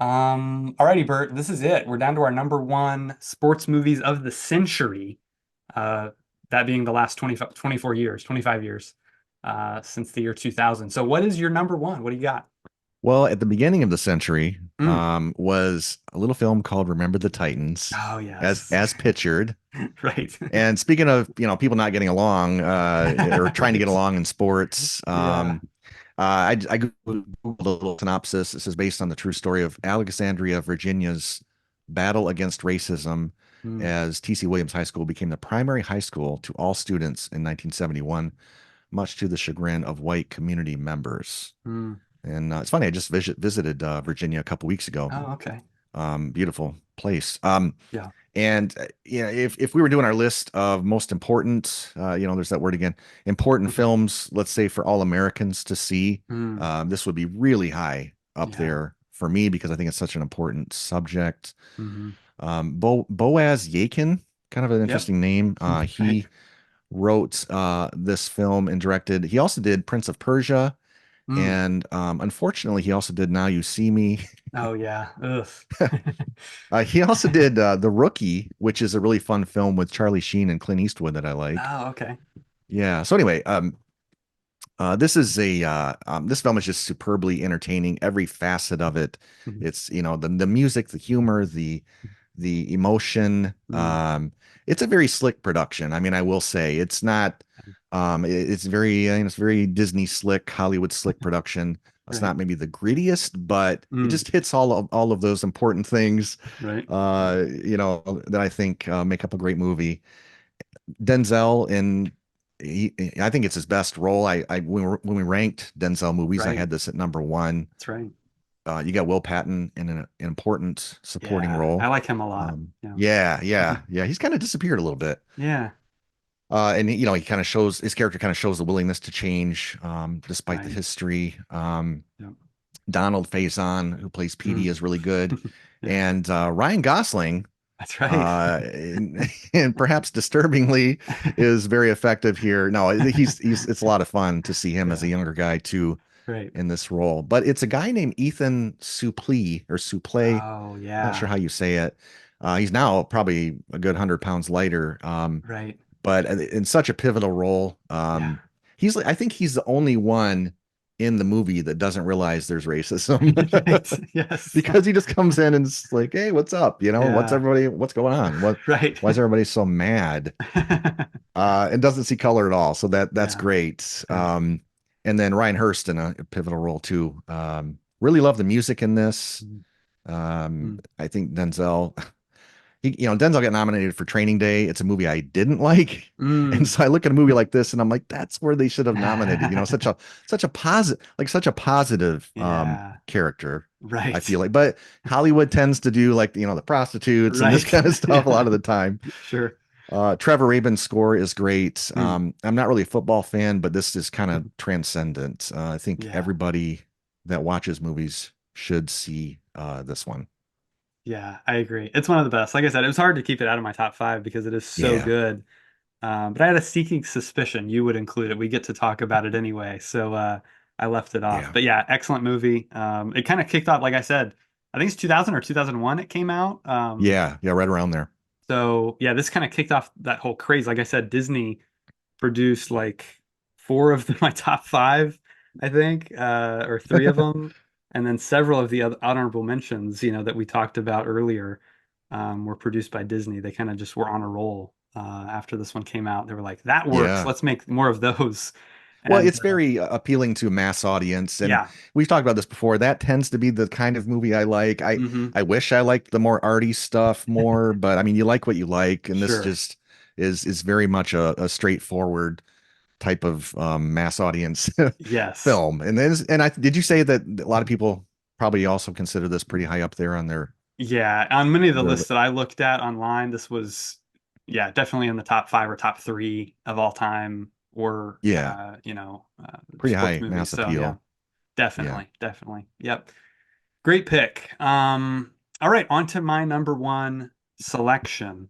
Alrighty, Bert, this is it. We're down to our number one sports movies of the century. Uh, that being the last 25, 24 years, 25 years, since the year 2000. So what is your number one? What do you got? Well, at the beginning of the century, Mm. was a little film called Remember the Titans, Oh, as yes. pictured. Right. And speaking of, people not getting along, or trying to get Right. along in sports, Yeah. I Googled a little synopsis. This is based on the true story of Alexandria, Virginia's battle against racism, Mm. as T.C. Williams High School became the primary high school to all students in 1971, much to the chagrin of white community members. Mm. And it's funny, I just visited Virginia a couple weeks ago. Oh, okay. Beautiful place. Yeah. And if we were doing our list of most important, there's that word again, important Mhm. films, let's say for all Americans to see, Mm. this would be really high up Yeah. there for me because I think it's such an important subject. Hmm. Boaz Yakin, kind of an Yep. interesting name. Right. He wrote this film and directed. He also did Prince of Persia, Mm. and unfortunately, he also did Now You See Me. Oh, yeah. Ugh. He also did The Rookie, which is a really fun film with Charlie Sheen and Clint Eastwood that I like. Oh, okay. Yeah. So anyway, this film is just superbly entertaining. Every facet of it. Mhm. It's the music, the humor, the emotion. Mm. It's a very slick production. I mean, I will say it's not. It's very it's very Disney slick, Hollywood slick production. It's Right. not maybe the grittiest, but it Mm. just hits all of those important things. Right. That I think make up a great movie. Denzel in I think it's his best role. When we ranked Denzel movies, I Right. had this at number one. That's right. You got Will Patton in an important supporting Yeah. I role. like him a lot. Yeah. Yeah, yeah, yeah. He's kind of disappeared a little bit. Yeah. And he kind of shows his character kind of shows the willingness to change, despite the Right. history. Yep. Donald Faison, who plays Petey, Mm. is really good, Yeah. and Ryan Gosling, That's right. and perhaps disturbingly, is very effective here. No, he's it's a lot of fun to see him as a Yeah. younger guy too Right. in this role. But it's a guy named Ethan Suplee or Suplee. Oh, Not sure yeah. how you say it. He's now probably a good 100 pounds lighter. Right. But in such a pivotal role. Yeah. I think he's the only one in the movie that doesn't realize there's racism Right. Yes. because he just comes in and it's like, hey, what's up? Yeah. What's going on? Right. Why is everybody so mad? And doesn't see color at all. So that's Yeah. great. Right. And then Ryan Hurst in a pivotal role too. Really love the music in this. Mm. Mm. I think Denzel got nominated for Training Day. It's a movie I didn't like. And Mm. so I look at a movie like this and I'm like, that's where they should have nominated, such a positive Yeah. character, I Right. feel like. But Hollywood tends to do like, the prostitutes and this Right. kind of stuff a lot of the time. Sure. Trevor Rabin's score is great. Mm. I'm not really a football fan, but this is kind of Mhm. transcendent. I think Yeah. everybody that watches movies should see this one. Yeah, I agree. It's one of the best. Like I said, it was hard to keep it out of my top five because it is so Yeah. good. But I had a sneaking suspicion you would include it. We get to talk about it anyway, so I left it off. Yeah. But yeah, excellent movie. It kind of kicked off, like I said, I think it's 2000 or 2001 it came out. Yeah. Yeah. Right around there. So yeah, this kind of kicked off that whole craze. Like I said, Disney produced like four of my top five, I think, or three of them, and then several of the other honorable mentions, that we talked about earlier, were produced by Disney. They kind of just were on a roll after this one came out. They were like, "That works. Yeah. Let's make more of those." Well, And it's very appealing to a mass audience, and yeah, we've talked about this before. That tends to be the kind of movie I like. I hmm I wish I liked the more arty stuff more, but I mean, you like what you like, and this sure, just is very much a straightforward type of mass audience yes. film. Did you say that a lot of people probably also consider this pretty high up there on Yeah, on many of the their lists that I looked at online, this was, yeah, definitely in the top five or top three of all time, or yeah, pretty sports high movies. mass So yeah, appeal. Yeah. definitely, definitely. Yep, great pick. All right, on to my number one selection.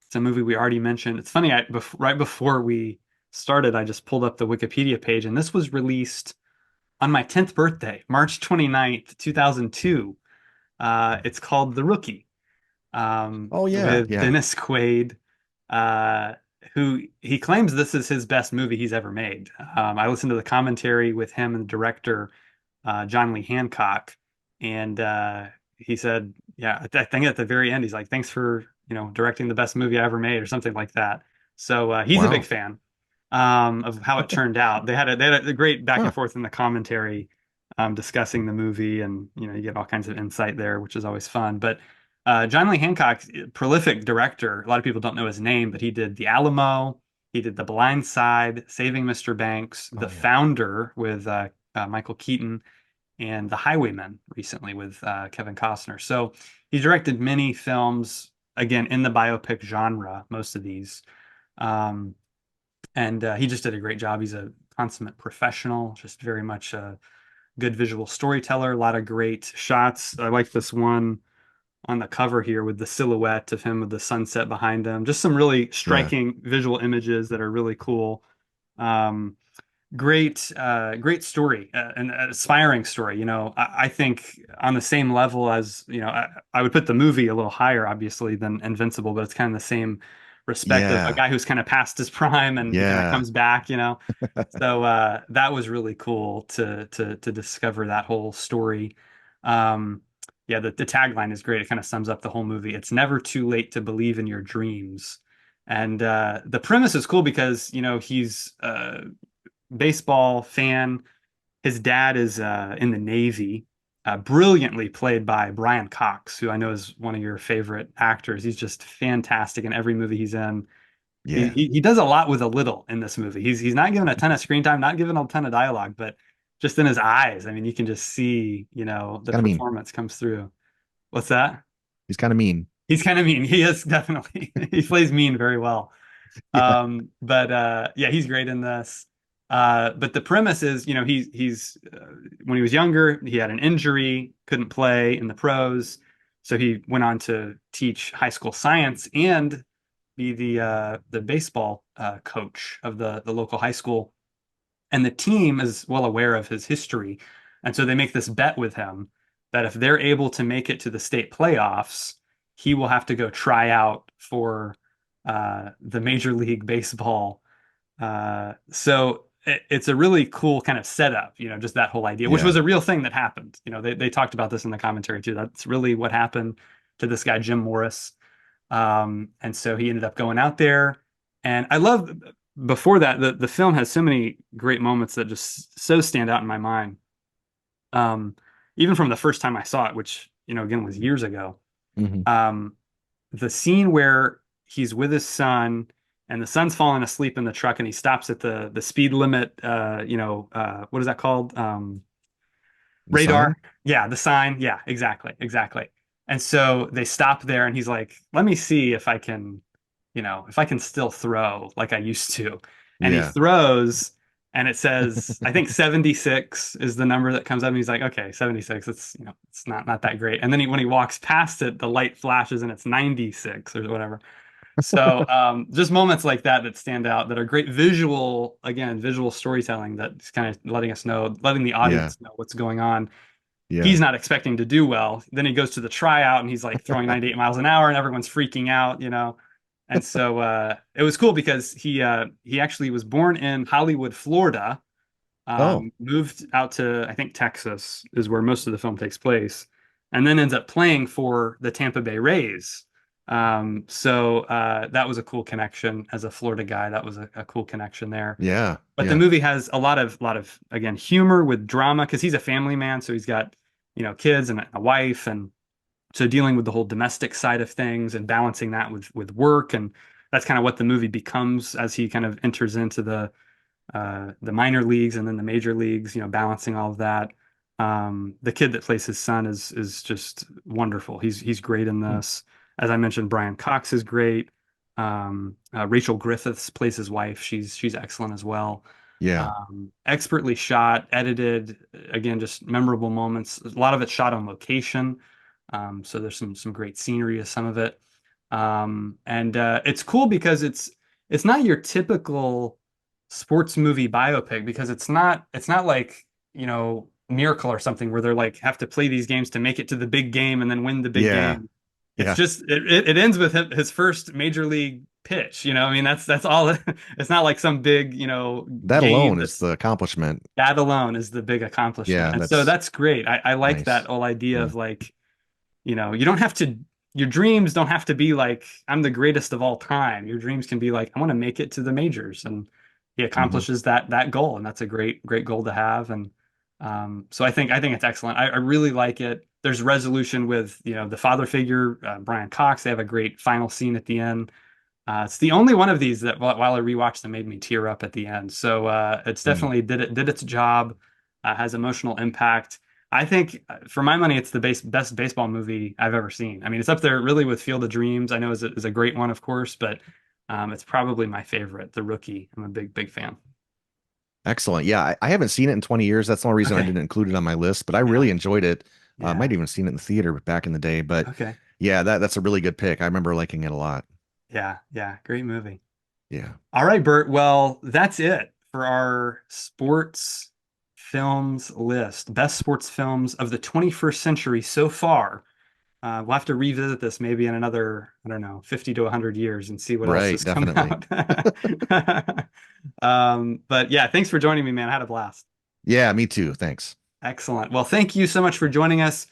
It's a movie we already mentioned. It's funny, right before we started, I just pulled up the Wikipedia page, and this was released on my 10th birthday, March 29th, 2002. It's called The Rookie, Oh yeah, with yeah. Dennis Quaid, uh, who he claims this is his best movie he's ever made. I listened to the commentary with him and the director, John Lee Hancock, and he said, yeah, I think at the very end, he's like, thanks for, directing the best movie I ever made or something like that. So he's a big Wow. fan of how it turned out. They had a great back and Huh. forth in the commentary, discussing the movie, and you get all kinds of insight there, which is always fun. But John Lee Hancock, prolific director. A lot of people don't know his name, but he did The Alamo, he did The Blind Side, Saving Mr. Banks, The Oh yeah. Founder with Michael Keaton, and The Highwayman recently with Kevin Costner. So he directed many films, again in the biopic genre, most of these. Um, and he just did a great job. He's a consummate professional, just very much a good visual storyteller. A lot of great shots. I like this one on the cover here with the silhouette of him with the sunset behind him. Just some really Yeah. striking visual images that are really cool. Um, great story, an aspiring story. I think on the same level as, I would put the movie a little higher, obviously, than Invincible, but it's kind of the same respect of a Yeah. guy who's kind of past his prime and he kind of Yeah. comes back. So that was really cool to discover that whole story. Um, yeah, the tagline is great. It kind of sums up the whole movie. It's never too late to believe in your dreams. And the premise is cool because, he's baseball fan. His dad is in the Navy, brilliantly played by Brian Cox, who I know is one of your favorite actors. He's just fantastic in every movie he's in. He, Yeah. he he does a lot with a little in this movie. He's not given a ton of screen time, not given a ton of dialogue, but just in his eyes, I mean, you can just see, the Kind of mean. performance comes through. What's that? He's kind of mean. He's kind of mean. He is definitely. He plays mean very well. Yeah. But yeah, he's great in this. But the premise is, he's when he was younger, he had an injury, couldn't play in the pros, so he went on to teach high school science and be the baseball coach of the local high school. And the team is well aware of his history, and so they make this bet with him that if they're able to make it to the state playoffs, he will have to go try out for the Major League Baseball. So it's a really cool kind of setup, just that whole idea, which Yeah. was a real thing that happened. They talked about this in the commentary too. That's really what happened to this guy, Jim Morris. And so he ended up going out there. And I love, before that, the film has so many great moments that just so stand out in my mind. Um, Even from the first time I saw it, which, again, was years ago. Hmm. Um, the scene where he's with his son and the son's falling asleep in the truck and he stops at the speed limit, what is that called? The Radar. sign? Yeah, the sign. Yeah, exactly. And so they stop there and he's like, let me see if I can still throw like I used to. And he Yeah. throws and it says, I think 76 is the number that comes up. And he's like, okay, 76, it's not that great. And then when he walks past it, the light flashes and it's 96 or whatever. So just moments like that stand out, that are great visual storytelling that's kind of letting the Yeah. audience know what's going on. Yeah. He's not expecting to do well. Then he goes to the tryout and he's like throwing 98 miles an hour and everyone's freaking out. And so it was cool because he actually was born in Hollywood, Florida, Oh, moved out to, I think, Texas is where most of the film takes place, and then ends up playing for the Tampa Bay Rays. So that was a cool connection as a Florida guy. That was a cool connection there. yeah. But the Yeah. movie has a lot of again humor with drama because he's a family man, so he's got kids and a wife, and so dealing with the whole domestic side of things and balancing that with work, and that's kind of what the movie becomes as he kind of enters into the minor leagues and then the major leagues, balancing all of that. The kid that plays his son is just wonderful. He's great in Hmm. this. As I mentioned, Brian Cox is great. Rachel Griffiths plays his wife. She's excellent as well. Yeah. Expertly shot, edited. Again, just memorable moments. A lot of it shot on location. So there's some great scenery to some of it. And it's cool because it's not your typical sports movie biopic, because it's not like miracle or something where they're like have to play these games to make it to the big game and then win the big Yeah. game. It's Yeah. just it ends with his first major league pitch. I mean that's all. It's not like some big That game alone is that's the accomplishment. that alone is the big accomplishment. Yeah, And so that's that's great. I like that nice. whole idea Yeah. of like, you don't have to, your dreams don't have to be like, I'm the greatest of all time. Your dreams can be like, I want to make it to the majors. And he Mhm. accomplishes that goal. And that's a great goal to have. And so I think it's excellent. I really like it. There's resolution with, the father figure, Brian Cox. They have a great final scene at the end. It's the only one of these that while I rewatched them made me tear up at the end. So it's Mm. definitely did its job, has emotional impact. I think for my money, it's the best baseball movie I've ever seen. I mean, it's up there really with Field of Dreams. I know is a great one, of course, but it's probably my favorite, The Rookie. I'm a big fan. Excellent. Yeah, I haven't seen it in 20 years. That's the only reason I Okay. didn't include it on my list, but I Yeah. really enjoyed it. Yeah. Might even seen it in the theater back in the day, but Okay. yeah, that's a really good pick. I remember liking it a lot. Yeah. Yeah. Great movie. Yeah. All right, Bert. Well, that's it for our sports films list. Best sports films of the 21st century so far. We'll have to revisit this maybe in another, I don't know, 50 to 100 years and see what else Right, has come definitely. out. But yeah, thanks for joining me, man. I had a blast. Yeah, me too. Thanks. Excellent. Well, thank you so much for joining us.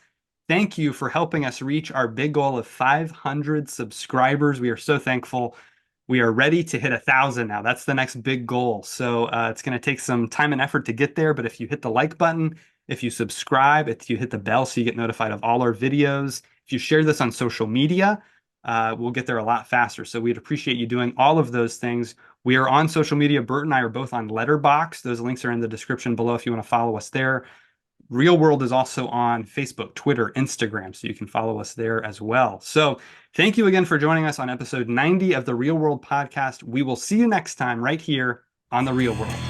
Thank you for helping us reach our big goal of 500 subscribers. We are so thankful. We are ready to hit 1,000 now. That's the next big goal. So it's going to take some time and effort to get there. But if you hit the like button, if you subscribe, if you hit the bell so you get notified of all our videos, if you share this on social media, we'll get there a lot faster. So we'd appreciate you doing all of those things. We are on social media. Bert and I are both on Letterboxd. Those links are in the description below if you want to follow us there. Real World is also on Facebook, Twitter, Instagram, so you can follow us there as well. So thank you again for joining us on episode 90 of the Real World podcast. We will see you next time right here on the Real World.